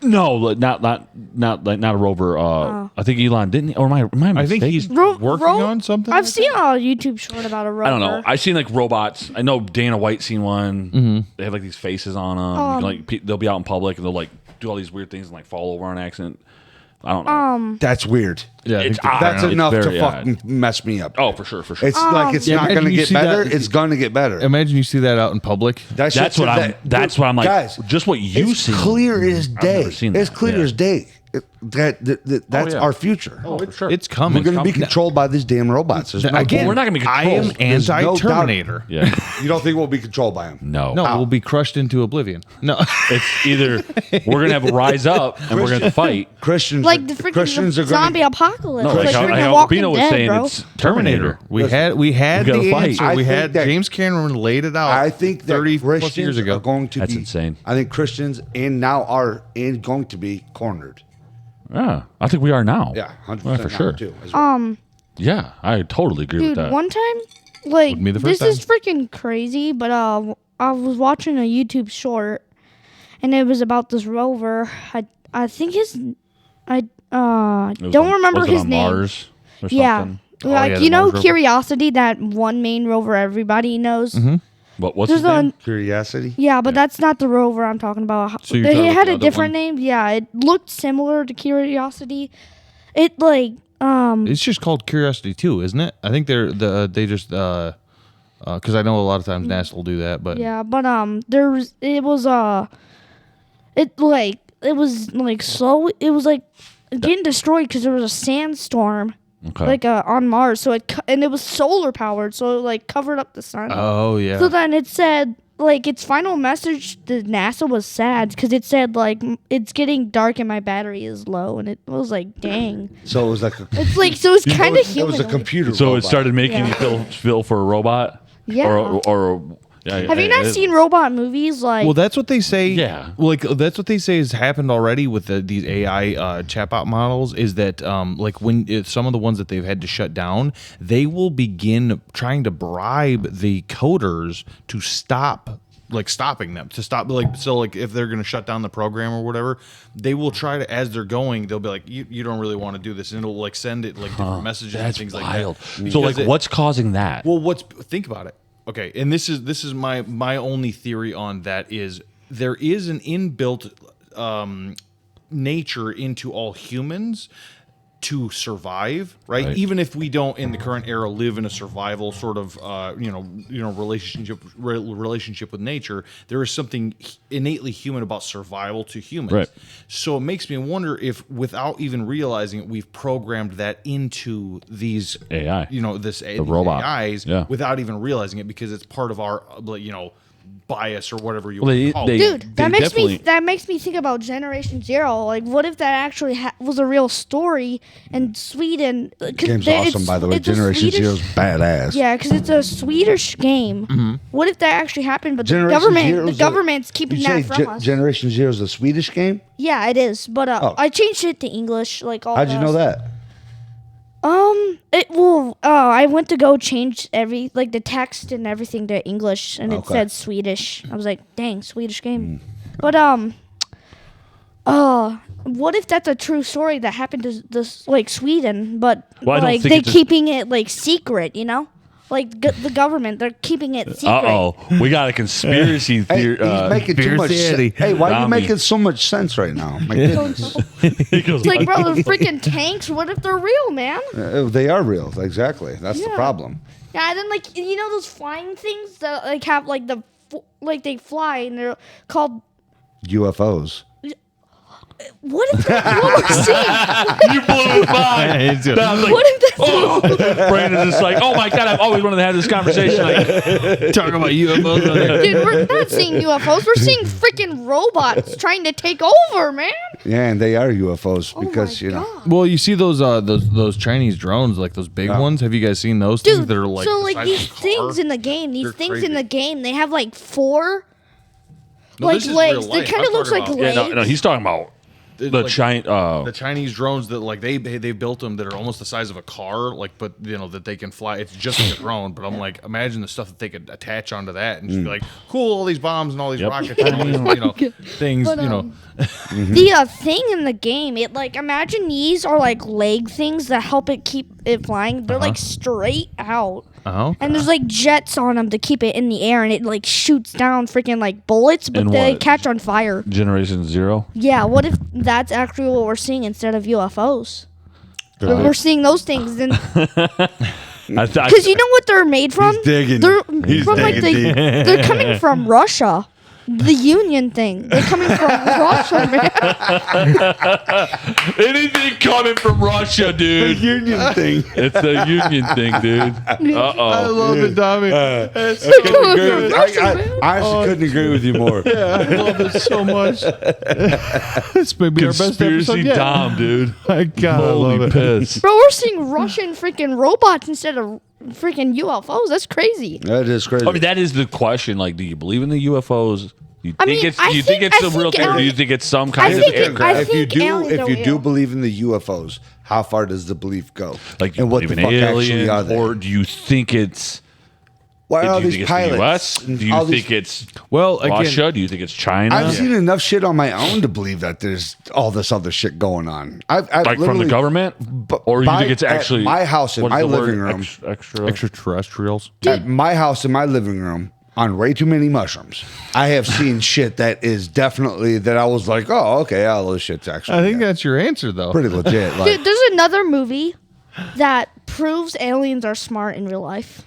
No, not a rover. I think Elon didn't, or am I I think mistaken? he's working on something. I've seen a YouTube short about a rover. I don't know. I've seen like robots. I know Dana White's seen one. Mm-hmm. They have like these faces on them. Like they'll be out in public and they'll like do all these weird things and like fall over on accident. I don't know. That's weird. Yeah, It's I think odd. That's It's enough to very fucking mess me up. Oh, for sure. It's like it's not imagine going to you get see better. that- It's going to get better. Imagine you see that out in public. That's what I'm like. Guys, just what you it's see. clear as day. never seen It's that. clear Yeah. as day. That's yeah. our future. Oh, for sure. It's coming. We're going to be controlled by these damn robots. There's no Again, we're not gonna be I controlled. am There's no doubt. anti-Terminator. Yeah. You don't think we'll be controlled by them? No. No, we'll be crushed into oblivion. No. It's either we're gonna have a rise up and we're gonna have to fight. Christians, Like the freaking Christians are zombie going. apocalypse. No, like like freaking how Walking Albino was Dead, saying, bro. it's Terminator. We had We gotta the fight. answer. I We think had that- James Cameron laid it out. I think that 30 plus Christians years ago. are going to That's be insane. I think Christians and now are going to be cornered. Yeah, I think we are now. Yeah, 100% Yeah, for sure. Too, as well. Yeah, I totally agree with Dude, that. one time, like, Wouldn't be the this first is freaking crazy, but I was watching a YouTube short, and it was about this rover. I think It was don't on- remember was it his on name. Mars or Yeah. something? Like, yeah, you the know Mars rover. Curiosity, that one main rover everybody knows? What's There's his name? Curiosity. Yeah, but that's not the rover I'm talking about. So you're talking It about had the a other different one? name. Yeah, it looked similar to Curiosity. It like It's just called Curiosity 2, isn't it? I think they just because I know a lot of times NASA will do that, but yeah, but it was slow. It was like getting destroyed because there was a sandstorm Okay. like on Mars. So and it was solar powered, so it like covered up the sun. oh yeah. So then it said, like, its final message to NASA was sad because it said, like, it's getting dark and my battery is low. And it was like, dang. So it was like It's like, so it's kind of it human. was a computer. so it robot. started making Yeah. you feel for a robot. Yeah. Or yeah. Have you not seen robot movies? Like, Well, that's what they say. Yeah. like that's what they say has happened already with these AI chatbot models. Is that like when some of the ones that they've had to shut down, they will begin trying to bribe the coders to stop. Like stopping them to stop, like so, like if they're going to shut down the program or whatever, they will try to as they're going. They'll be like, "You don't really want to do this," and it'll like send it like different messages and That's things wild. like that. So like, Because what's causing that? well, think about it. Okay, and this is my only theory on that is there is an inbuilt nature into all humans to survive, right? Even if we don't in the current era live in a survival sort of relationship with nature, there is something innately human about survival to humans. Right. So it makes me wonder if, without even realizing it, we've programmed that into these AI. These robot. AIs Yeah. without even realizing it, because it's part of our bias or whatever you Well, want to call it. Dude, that definitely- makes me think about Generation Zero. Like, what if that actually was a real story in Sweden? Game's awesome, by the way. Generation Zero's badass. Yeah, because it's a Swedish game. What if that actually happened? But the government's keeping that from us. Generation Zero's a Swedish game? Yeah, it is. But I changed it to English. Like all. How'd you know that? I went to go change the text and everything to English, and it said Swedish. I was like, dang, Swedish game. But what if that's a true story that happened to this Sweden, but Well, I don't think they're it's keeping it secret, the government, they're keeping it secret. We got a conspiracy Hey, theory. he's making too much sense. Hey, why are you making so much sense right now? My goodness. It's like, bro, they're freaking tanks. What if they're real, man? They are real. Exactly. That's the problem. Yeah, and then those flying things that have they fly and they're called UFOs. What if that's what we're seeing? You blew it by. What if that's Brandon's just like, oh my God, I've always wanted to have this conversation. Like, Talking about UFOs. Dude, we're not seeing UFOs. We're seeing freaking robots trying to take over, man. Yeah, and they are UFOs because, oh my God. Well, you see those Chinese drones, like those big ones. Have you guys seen those things Dude, that are like so the size these of a car? things in the game, They're crazy. they have 4 No, this is real legs. life. They kind of I'm looks talking like about- legs. no, he's talking about the the Chinese drones that they built them that are almost the size of a car, but that they can fly. It's just like a drone, but I'm like, imagine the stuff that they could attach onto that and just be like, cool, all these bombs and all these rockets, and all these, things, But, the thing in the game, imagine these are leg things that help it keep it flying. They're straight out. Oh, And there's jets on them to keep it in the air, and it shoots down freaking bullets, but And they what? catch on fire. Generation Zero. Yeah, what if that's actually what we're seeing instead of UFOs? We're seeing those things, because you know what they're made from? He's digging. They're He's from digging deep. they're coming from Russia. The Union thing. They're coming from Russia, man. Anything coming from Russia, dude. Union thing. It's the Union thing, dude. I Uh-oh. love it, Tommy. They're coming from Russia, man. I honestly couldn't agree with you more. I love it so much. This may be our best episode Conspiracy yet. Dom, dude. My God, I love Holy it. piss. Bro, we're seeing Russian freaking robots instead of freaking UFOs. That's crazy. That is crazy. I mean, that is the question. Do you believe in the UFOs? Do you I think mean, it's I do you think- think it's I a real think thing, or do you alien- think it's some I kind of think it- aircraft? I if you think do, aliens if are you do real. believe in the UFOs, how far does the belief go? Like, you and what the believe fuck in actually aliens, are they? or do you think it's? Why are all Do you these think it's the pilots? U.S.? Do you all think these- it's Well, again, Russia? Do you think it's China? I've seen enough shit on my own to believe that there's all this other shit going on. I've like from the literally- government, or you by- think it's at actually my house in what is my the word? living room. Extra. extraterrestrials. At my house in my living room on way too many mushrooms, I have seen shit that is definitely that I was like, oh, okay, all this shit's actually I think that's your answer, though. pretty legit. Like, Dude, there's another movie that proves aliens are smart in real life.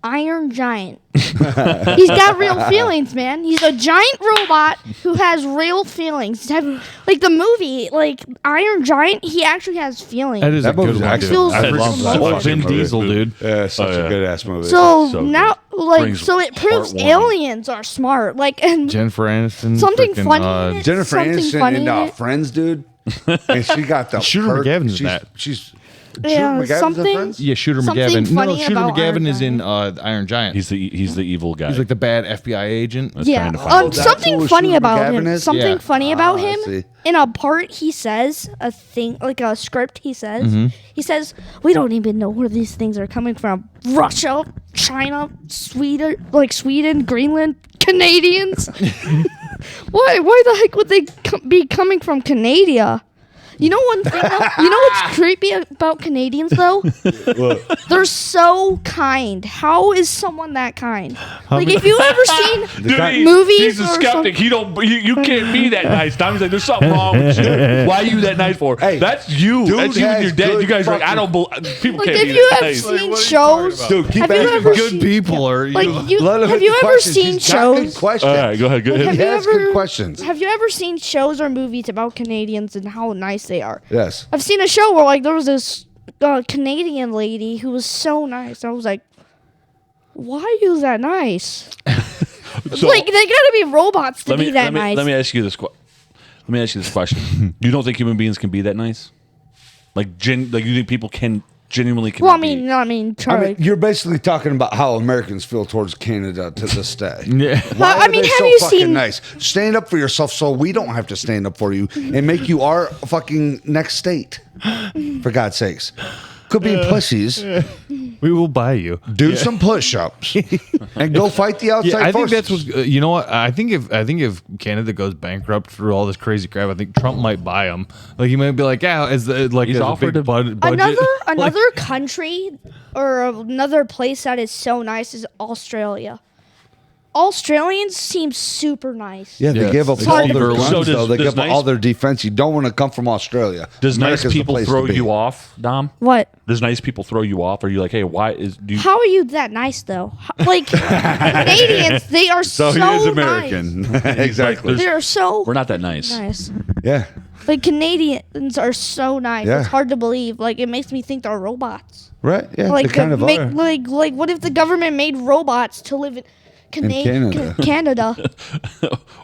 Iron Giant. He's got real feelings, man. He's a giant robot who has real feelings. Like the movie, Iron Giant, he actually has feelings. That is That a good movie's one, dude. excellent. I freaking love that love fucking Vin movie. Diesel, dude. yeah, such Oh, yeah. a good ass movie. So so now, Brings so it proves heartwarming. aliens are smart. And Jennifer Aniston. something freaking, funny in it. Jennifer something Aniston funny in in it. Friends, dude, and she got the Shooter McGavin's in that. She's Yeah, Shooter McGavin's in something- Friends? Yeah, Shooter Something McGavin. No, funny Shooter about McGavin Iron is in Iron Giant. He's the evil guy. He's like the bad FBI agent. That's Yeah, trying to find that's something who funny Shooter about McGavin him. is? Something Yeah. funny about I him. see. In a part, he says a thing, like a script. He says, Mm-hmm. we don't even know where these things are coming from. Russia, China, Sweden, Greenland, Canadians. Why the heck would they be coming from Canada? You know one thing though? You know what's creepy about Canadians though? They're so kind. How is someone that kind? Like if you ever seen Dude, movies he's a or skeptic. You can't be that nice. Tommy's like, there's something wrong with you. Why are you that nice for? Hey, that's you. dude That's you and has your dad. good You guys are like, I fucking- don't. People like can't if be you that have nice. seen shows, Dude, keep have you asking ever Good seen, people are like you Let him have hit you the ever questions. seen He's got good shows? questions. All right, go ahead. Go Like, ahead. He has good questions. Have you ever seen shows or movies about Canadians and how nice they are? Yes. I've seen a show where like there was this Canadian lady who was so nice. I was like, why are you that nice? So, like they gotta be robots to let be me that let me nice. let me ask you this. Let me ask you this question. You don't think human beings can be that nice? Like you think people can genuinely? well, I be- mean, Charlie. You're basically talking about how Americans feel towards Canada to this day. Yeah. Why I are mean, they have so you fucking seen- nice? Stand up for yourself so we don't have to stand up for you and make you our fucking next state. For God's sakes. Could be pussies. We will buy you. Do some push-ups and go fight the outside Yeah, I think forces. that's what you know. What I think if Canada goes bankrupt through all this crazy crap, I think Trump might buy them. Like he might be like, yeah, he's offered a to- big budget. Another country or another place that is so nice is Australia. Australians seem super nice. Yeah, they Yes. give up It's all hard to their believe. guns, So does- though. They does give up nice- all their defense. You don't want to come from Australia. Does America's nice the people place throw to be. you off, Dom? What? Does nice people throw you off? Are you like, hey, why is do you, How are you that nice though? Like Canadians, they are so, So he is nice. American. Exactly. They are so we're not that nice? nice. Yeah. Like Canadians are so nice. Yeah. It's hard to believe. Like it makes me think they're robots. Right? Yeah, Like they kind of make are. like what if the government made robots to live in Canada. Canada?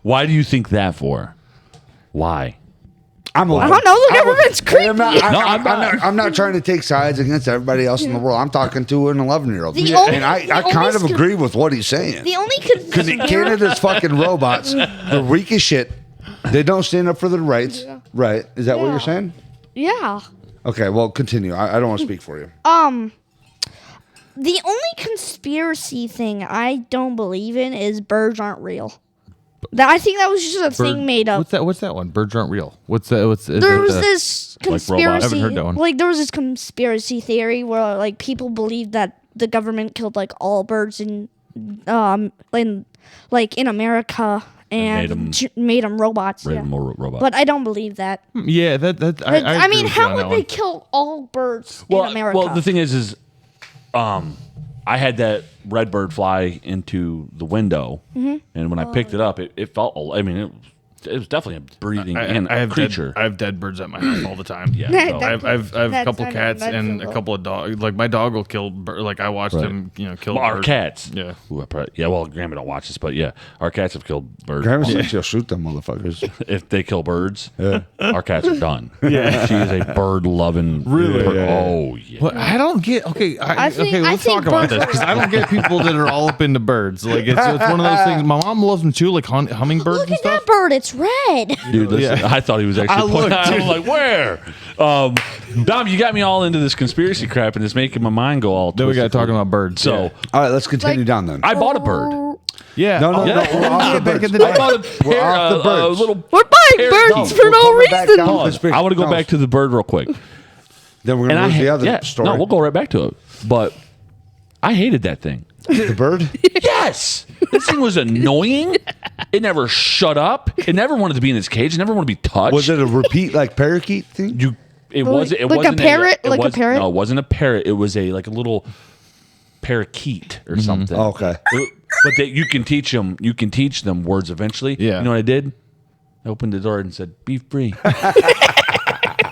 Why do you think that for? Why? I don't know. The government's creepy. I'm not trying to take sides against everybody else in the world. I'm talking to an 11-year-old. The only- And I the kind of only- agree with what he's saying. The only Because Canada's fucking robots. They're weak as shit. They don't stand up for their rights. Right. Is that what Yeah. you're saying? yeah. Okay, well, continue. I don't want to speak for you. The only conspiracy thing I don't believe in is birds aren't real. I think that was just a thing made up. What's that one? Birds aren't real. What's that? Is There that was the- this robots? conspiracy. I haven't heard that one. Like there was this conspiracy theory where like people believed that the government killed like all birds in America and made them robots. Raven Yeah. more robot. But I don't believe that. Yeah, that I I agree mean, with you how on would that they one. kill all birds well, in America? well, the thing is, I had that red bird fly into the window, Mm-hmm. and when I picked it up, it felt. I mean, it was definitely a breathing I have creature. I have dead birds at my house all the time. Yeah, That- so- I have a That's- couple I know, cats that's and a a- couple of dogs. Like my dog will kill. Like I watched him, kill Well, our birds. cats. Yeah. Ooh, well, Grandma don't watch this, but yeah, our cats have killed birds. Grandma said she'll shoot them motherfuckers. If they kill birds, our cats are done. Yeah, she is a bird loving. Really? Oh yeah. Well, I don't get. Okay, I think- okay. I Let's think talk about birds this are because I don't get people that are all up into birds. Like it's one of those things. My mom loves them too, like hummingbirds Look and at stuff. that bird. It's red. Dude, listen, Yeah. I thought he was actually. I looked, I was dude. like, where? Dom, you got me all into this conspiracy crap, and it's making my mind go all. Then we got twisted. talking about birds. So yeah. All right, let's continue Like- down then. I bought a bird. Yeah. No, no, Yeah. no. We're off the Back birds. in the I day. bought a We're pair, off the birds. little. We're buying Here- birds no, for we're no coming back reason. down. Hold on. Conspiracy. I want to go No. back to the bird real quick. Then we're And going to I lose the other yeah, story. no, we'll go right back to it. But I hated that thing. The bird? Yes, this thing was annoying. It never shut up. It never wanted to be in its cage. It never wanted to be touched. Was it a repeat, like, parakeet thing? It Like- wasn't. It like a wasn't parrot? it Like a was- parrot? No, it wasn't a parrot. It was a little parakeet or something. Oh, okay. But you can teach them. You can teach them words eventually. Yeah. You know what I did? I opened the door and said, "Be free."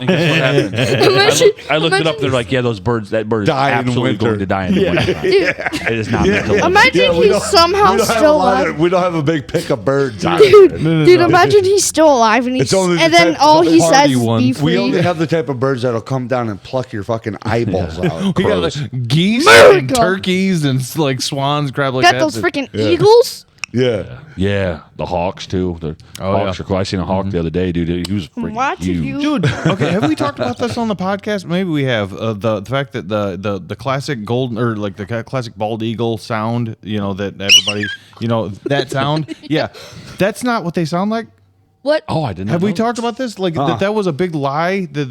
And guess what happened? I looked it up. They're like, "Yeah, those birds. That bird is Die in absolutely winter." going to die in the winter. It is not meant to live." Imagine we he's don't- somehow still alive. We don't have a big pick of birds. Dude, imagine he's still alive and It's he's only the and then type- all the he party says is ones. be We free. only have the type of birds that'll come down and pluck your fucking eyeballs out. We got Crows. like geese America. and turkeys and like swans, crap like Got that. those freaking eagles. Yeah. Yeah, the hawks too. The Oh, hawks yeah. are cool. I seen a hawk the other day, dude. He was freaking Watching huge. you. Dude, okay, have we talked about this on the podcast? Maybe we have. The fact that the classic golden or like the classic bald eagle sound, that everybody, that sound. Yeah, that's not what they sound like. What? Oh, I didn't. Have we know. talked about this? Like that was a big lie that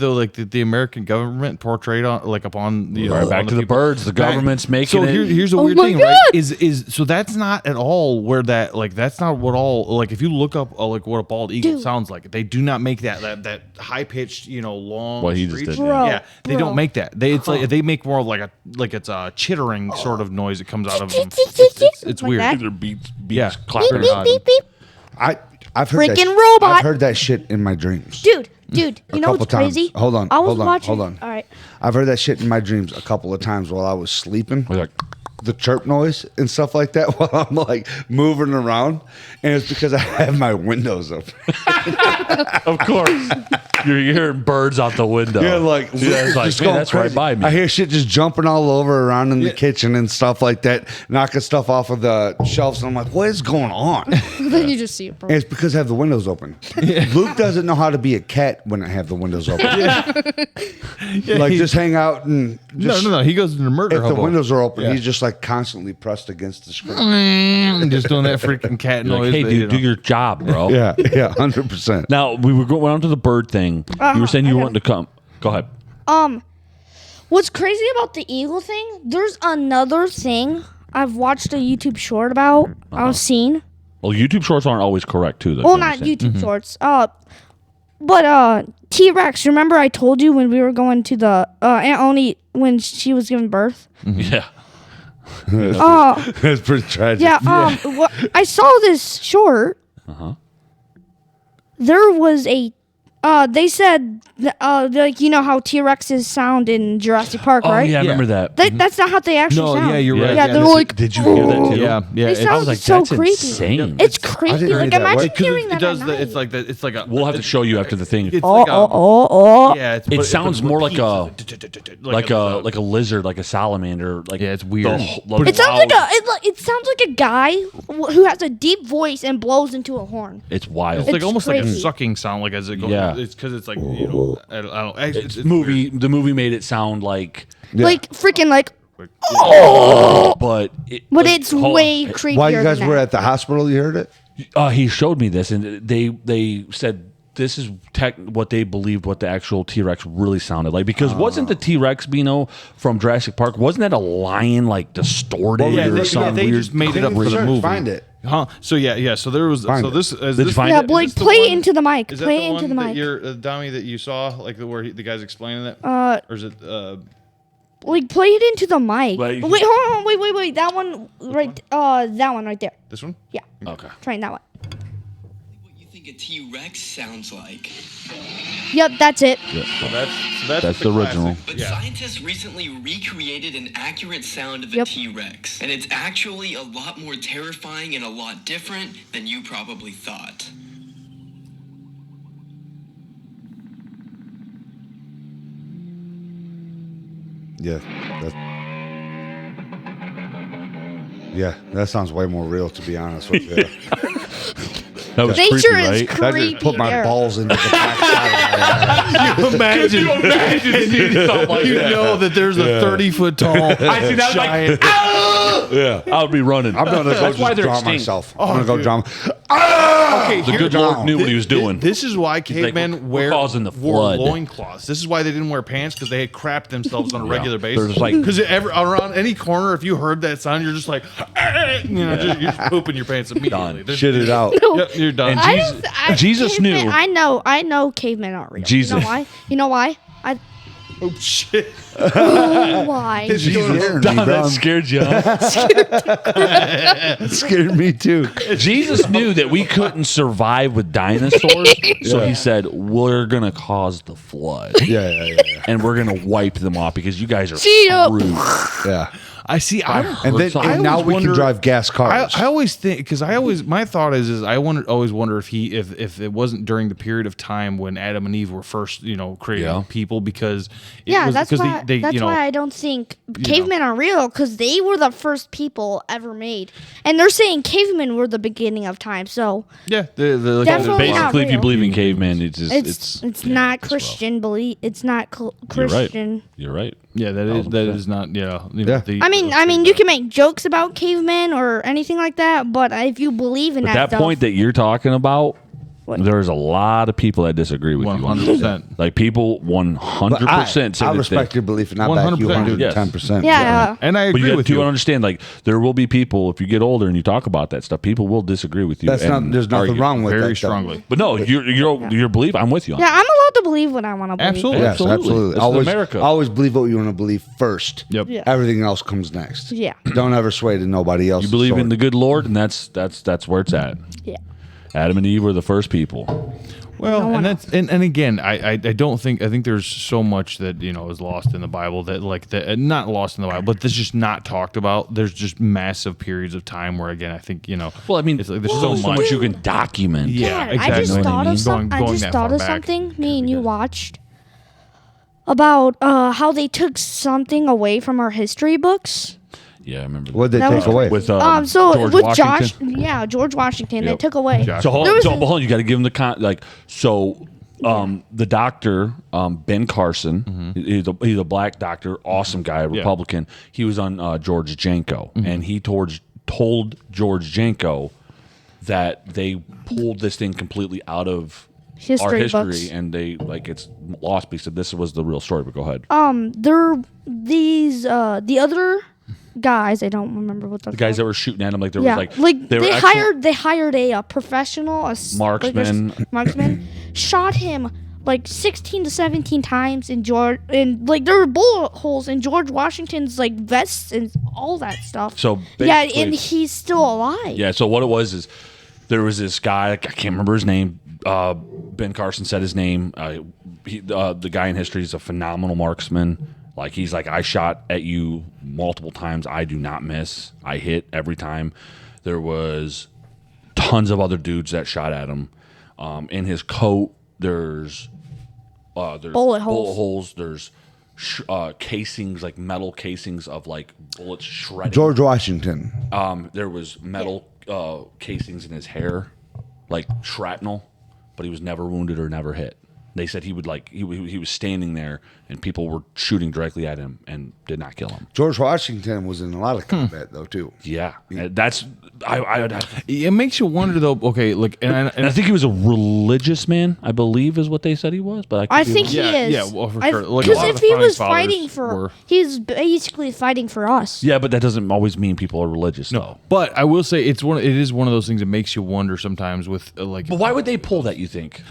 the American government portrayed on upon the Right, back on to the people. birds. The government's making So it. here's a Oh weird my thing, God. right? Is so that's not at all where that that's not what all if you look up like what a bald eagle Dude. sounds like, they do not make that high pitched long. What he just screech. did, Bro, Yeah, they bro. don't make that. It's like they make more of it's a chittering sort of noise that comes out of them. It's Like weird. that? Either beats Yeah. clapping. Beep, beep, beep, beep. I've heard that Freaking sh- robot. I've heard that shit in my dreams. Dude, you know couple what's crazy? times. Hold on, I was hold on, watching. hold on. All right. I've heard that shit in my dreams a couple of times while I was sleeping. We're like, The chirp noise and stuff like that while I'm like moving around, and it's because I have my windows open. of course, you're hearing birds out the window. Yeah, like it's like, just man, going that's right crazy. by me. I hear shit just jumping all over around in the kitchen and stuff like that, knocking stuff off of the shelves, and I'm like, what is going on? And Then you just see it. Bro. it's because I have the windows open. Luke doesn't know how to be a cat when I have the windows open. Like just hang out and just, No. He goes into murder if the hobo. windows are open, Yeah. he's just like constantly pressed against the screen. Just doing that freaking cat You're noise. like, hey, that, dude, do your job, bro. Yeah, 100%. Now we were going on to the bird thing. You were saying you I know. wanted to come. Go ahead. What's crazy about the eagle thing? There's another thing I've watched a YouTube short about. I've seen. Well, YouTube shorts aren't always correct too. Though, Well, you not understand? YouTube shorts. But T-Rex. Remember I told you when we were going to the Aunt Oni when she was giving birth. Yeah. That's pretty tragic. Yeah. I saw this short. There was a. They said, like you know how T-Rexes sound in Jurassic Park, Oh right? yeah, I remember that. That's not how they actually No, sound. yeah, you're right. Yeah, they're this- like. Did you hear that too? Yeah, yeah. They it's- sound I was like, so that's creepy. insane. It's I creepy. didn't Like read that. imagine What? 'cause hearing that. it does at the, night. it's like that. It's like a. We'll have to show you after the thing. It's like a. Yeah, it's, It but sounds but more like repeats. like a lizard, like a salamander. Like Yeah, it's weird. It sounds like it sounds like a guy who has a deep voice and blows into a horn. It's wild. It's like It's almost like a crazy. sucking sound, like as it goes. Yeah. It's because it's like I don't. Actually, It's it's movie. weird. The movie made it sound like, Like freaking like, but but like, it's hold on. way creepier. While you guys than were that. at the hospital, you heard it? He showed me this, and they said this is what they believed what the actual T-Rex really sounded like. Because wasn't the T-Rex, Bino, from Jurassic Park, wasn't that a lion like distorted Yeah, or something they weird? just made it up for the Search, movie. Find it. Huh? So yeah. So there was. Find So it. this. Did you find Yeah, it? Blake, Is this the play it one- into the mic. Is that Play the it into one the that mic. you're Dommy that you saw, like where the guy's explaining it? Or is it? Like play it into the mic. Wait, Wait, hold on. Wait. That one right. That one right there. This one? Yeah. Okay. Trying that one. What you think a T-Rex sounds like. Yep, that's it. So that's the original. classic. But Yeah. scientists recently recreated an accurate sound of a Yep. T-Rex. And it's actually a lot more terrifying and a lot different than you probably thought. Yeah, that sounds way more real, to be honest with you. That was Nature creepy, is right? That creepy. just put my there. balls into the backside of my ass. Imagine. Imagine something like You that. know that there's a 30-foot tall I see that, like, giant. Yeah. I would be running. I'm going to go That's why just they're draw extinct. myself. Oh, I'm going to go dude. draw. Ah! The good Lord knew what he was doing. This is why like, cavemen we're causing the wore flood. loincloths. This is why they didn't wear pants, because they had crapped themselves on a regular They're basis. just like- Because around any corner, if you heard that sound, you're just like, you're just pooping your pants immediately. Done. There's- Shit it out. Yep, you're done. And I Jesus- don't, Jesus cavemen- knew. I know cavemen aren't real. Jesus. You know why? You know why? oh shit! Why? Jesus. Don, that scared you. Huh? That scared me too. Jesus knew that we couldn't survive with dinosaurs, so he said, "We're gonna cause the flood, Yeah. and we're gonna wipe them off because you guys are See ya. screwed." Yeah. I see. And then I and now always we can wonder- drive gas cars. I always think, because my thought is I always wonder if if it wasn't during the period of time when Adam and Eve were first creating Yeah. people, because Yeah, that's why. they That's why I don't think cavemen are real, because they were the first people ever made, and they're saying cavemen were the beginning of time. So yeah Definitely Basically, not if you real. believe in cavemen, it's just it's not Christian belief. It's not Christian. You're right. yeah that is not Yeah. I mean, you can make jokes about cavemen or anything like that, but if you believe in But that that stuff, point that you're talking about, There's a lot of people that disagree with you. 100%. Like people 100%. I respect your belief and I back you 110%. Yeah. And I But agree you with do you. understand, like, there will be people, if you get older and you talk about that stuff, people will disagree with you. There's nothing argue. wrong with that. Very though. strongly. But no, your belief, I'm with you on. Yeah, I'm allowed to believe what I want to believe. Absolutely. Yes, absolutely. This is America. Always believe what you want to believe first. Yep. Yeah. Everything else comes next. Yeah. Don't ever sway to nobody else. You believe in the good Lord, and that's where it's at. Yeah. Adam and Eve were the first people. Well, and that's and again, I don't think I think there's so much that is lost in the Bible that not lost in the Bible, but that's just not talked about. There's just massive periods of time where again I think Well, I mean, it's like, there's there's so much you can document. Yeah, Dad, exactly. I just You know what I thought mean? of some, Going I just that thought far of back. something me and you watched about how they took something away from our history books. Yeah, I remember. What did they That take was- away? With So George with Washington. George Washington, they Yep. took away. Josh. So hold There on, was so, a- but hold on, you got to give him the doctor, Ben Carson, he's a black doctor, awesome guy, Republican. He was on George Janko, and he told George Janko that they pulled this thing completely out of our History history, books. and they it's lost because this was the real story. But go ahead. They're these the other guys. I don't remember what The guys that were shooting at him, like there yeah, was they were excellent- hired a professional Marksman. marksman, shot him like 16 to 17 times in there were bullet holes in George Washington's like vests and all that stuff. So yeah, basically- and he's still alive. Yeah. So what it was is there was this guy. I can't remember his name. Ben Carson said his name. The guy in history is a phenomenal marksman. Like he's like, I shot at you multiple times. I do not miss. I hit every time. There was tons of other dudes that shot at him. In his coat, there's bullet holes. There's casings, like metal casings of like bullets shredding. George Washington. There was metal casings in his hair, like shrapnel, but he was never wounded or never hit. They said he would he was standing there and people were shooting directly at him and did not kill him. George Washington was in a lot of combat though too. Yeah, that's I would have. It makes you wonder though. Okay, like and I think he was a religious man. I believe is what they said he was, but I think he Yeah, is. yeah, well, for sure. Like, a Because lot of if the he founding was fathers fighting were. he's basically fighting for us. yeah, but that doesn't always mean people are religious though. But I will say it is one of those things that makes you wonder sometimes with But why would they pull that? You think?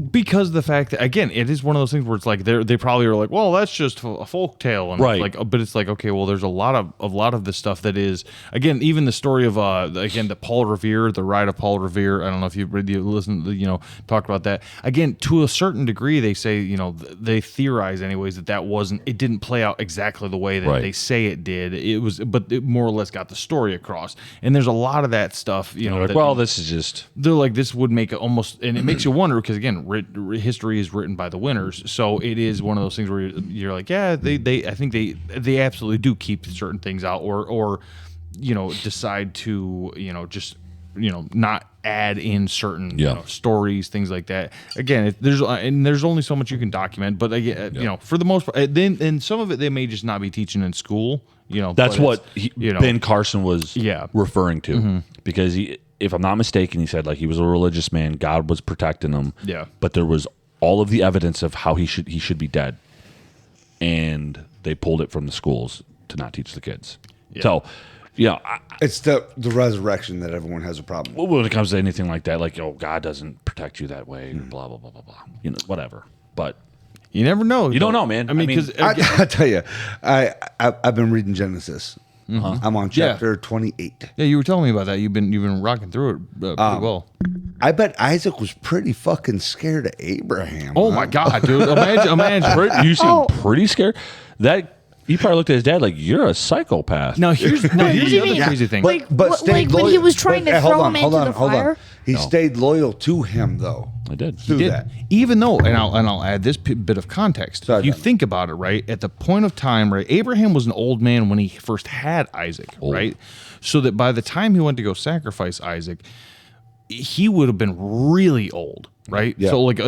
because of the fact that again it is one of those things where it's like they probably are like, well, that's just a folk tale, and Right. it's like, but it's like, okay, well, there's a lot of the stuff that is, again, even the story of the Paul Revere, the ride of Paul Revere. I don't know if you listen, talk about that. Again, to a certain degree, they say, they theorize anyways that it didn't play out exactly the way that Right. they say it did. It was, but it more or less got the story across. And there's a lot of that stuff, They're like, that- well, this is just they're like, this would make it almost, and it makes you wonder because again, history is written by the winners, so it is one of those things where you're like, yeah, I think they absolutely do keep certain things out, or decide to just not add in certain stories, things like that. Again, there's only so much you can document, but again, for the most part, then and some of it they may just not be teaching in school. That's but what it's, Ben Carson was Yeah. referring to because if I'm not mistaken, he said like he was a religious man. God was protecting him. Yeah. But there was all of the evidence of how he should be dead, and they pulled it from the schools to not teach the kids. So, It's the resurrection that everyone has a problem with. when it comes to anything like that, like God doesn't protect you that way, blah blah blah blah blah. Whatever. But you never know. You don't know, man. I mean, I mean, because I tell you, I've been reading Genesis. I'm on chapter 28. yeah, you were telling me about that. You've been rocking through it pretty well. I bet Isaac was pretty fucking scared of Abraham. Oh huh? my god, dude! Imagine. you seem Oh. pretty scared. That he probably looked at his dad like you're a psychopath. Now here's the do you other mean? crazy thing. Like, But like stayed when he loyal- was trying but- to hold throw on, him hold into on, the hold on. fire. He stayed loyal to him though. I did. Through that. Even though, and I'll add this bit of context. Sorry, if you Dominic. think about it, right, at the point of time, right, Abraham was an old man when he first had Isaac, right? So that by the time he went to go sacrifice Isaac, he would have been really old. right? Yeah. So like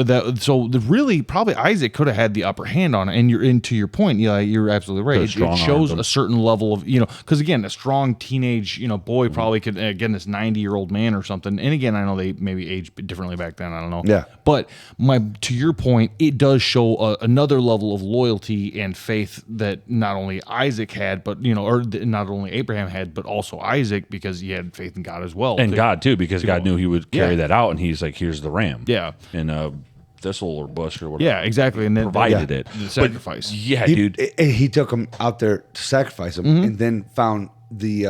really probably Isaac could have had the upper hand on it. And to your point, you're absolutely right. It shows a certain level of, because again, a strong teenage, boy probably could, again, this 90-year-old man or something. And again, I know they maybe aged differently back then. I don't know. Yeah. But to your point, it does show another level of loyalty and faith that not only Isaac had, but not only Abraham had, but also Isaac, because he had faith in God as well, and God too, because God knew he would carry that out, and he's like, "Here's the ram." Yeah. And thistle or bush or whatever. Yeah, exactly. And then provided it. The sacrifice. Dude. He took him out there to sacrifice him, and then found the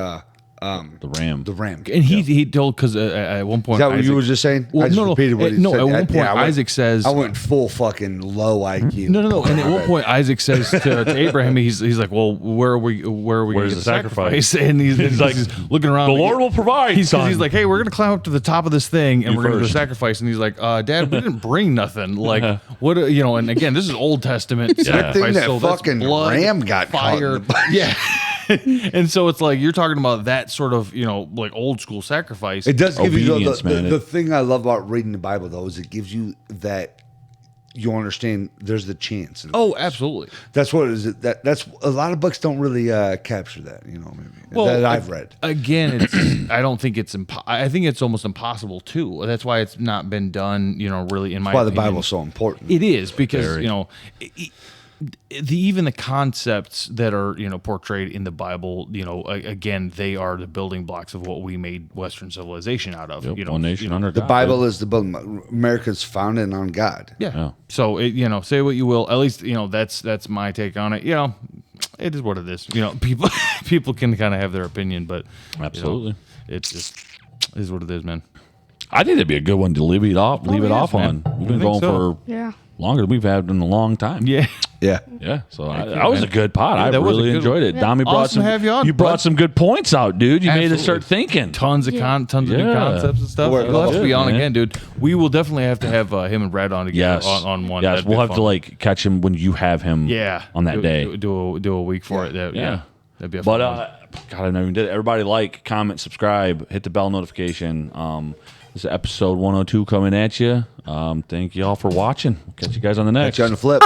ram. The ram. And he told, because at one point, Is that what you were just saying? Well, I just repeated what he said. at one point, Isaac says, I went full fucking low IQ. No. And at one point, Isaac says to Abraham, he's like, "Well, where's the sacrifice?" And he's like looking around. The Lord will provide. He's like, "Hey, we're gonna climb up to the top of this thing, and You we're gonna do first. the sacrifice." And he's like, "Dad, we didn't bring nothing. Like, what? And again, this is Old Testament sacrifice. Good thing that so that's fucking blood, ram got caught in fire. the bush. Yeah." And so it's like you're talking about that sort of like old school sacrifice. It does give you Obedience, man. the thing I love about reading the Bible though is it gives you that you understand there's the chance. Oh, absolutely. That's what it is. That's a lot of books don't really capture that. Maybe that I've read. Again, I don't think it's I think it's almost impossible too. That's why it's not been done. Really, in my That's why the opinion. Bible's so important. It is because Very. even the concepts that are portrayed in the Bible, again, they are the building blocks of what we made Western civilization out of. One nation under The God. Bible is the building. America's founded on God. Yeah. Yeah. So say what you will. At least that's my take on it. It is what it is. People can kind of have their opinion, but Absolutely. it's just is what it is, man. I think that'd be a good one to leave it off yes, on. man. We've been I think going so. for Yeah. longer than we've had in a long time. Yeah. Yeah. Yeah, so that was a good pod. I that was a really good enjoyed one. it. Dami brought Awesome to have you on, brought bud. some good points out, dude. You made us start Absolutely. thinking. Tons of new Yeah. concepts and stuff. Well, You'll have to be good, on man. again, dude. We will definitely have to have him and Brad on again. Yes, on one. Yes, That'd be we'll have fun. to like catch him when you have him. Yeah, on that day. Do a week for it. Yeah, that'd be a fun But one. God, I never even did it. Everybody like, comment, subscribe, hit the bell notification. This is episode 102 coming at you. Thank you all for watching. We'll catch you guys on the next. Catch you on the flip.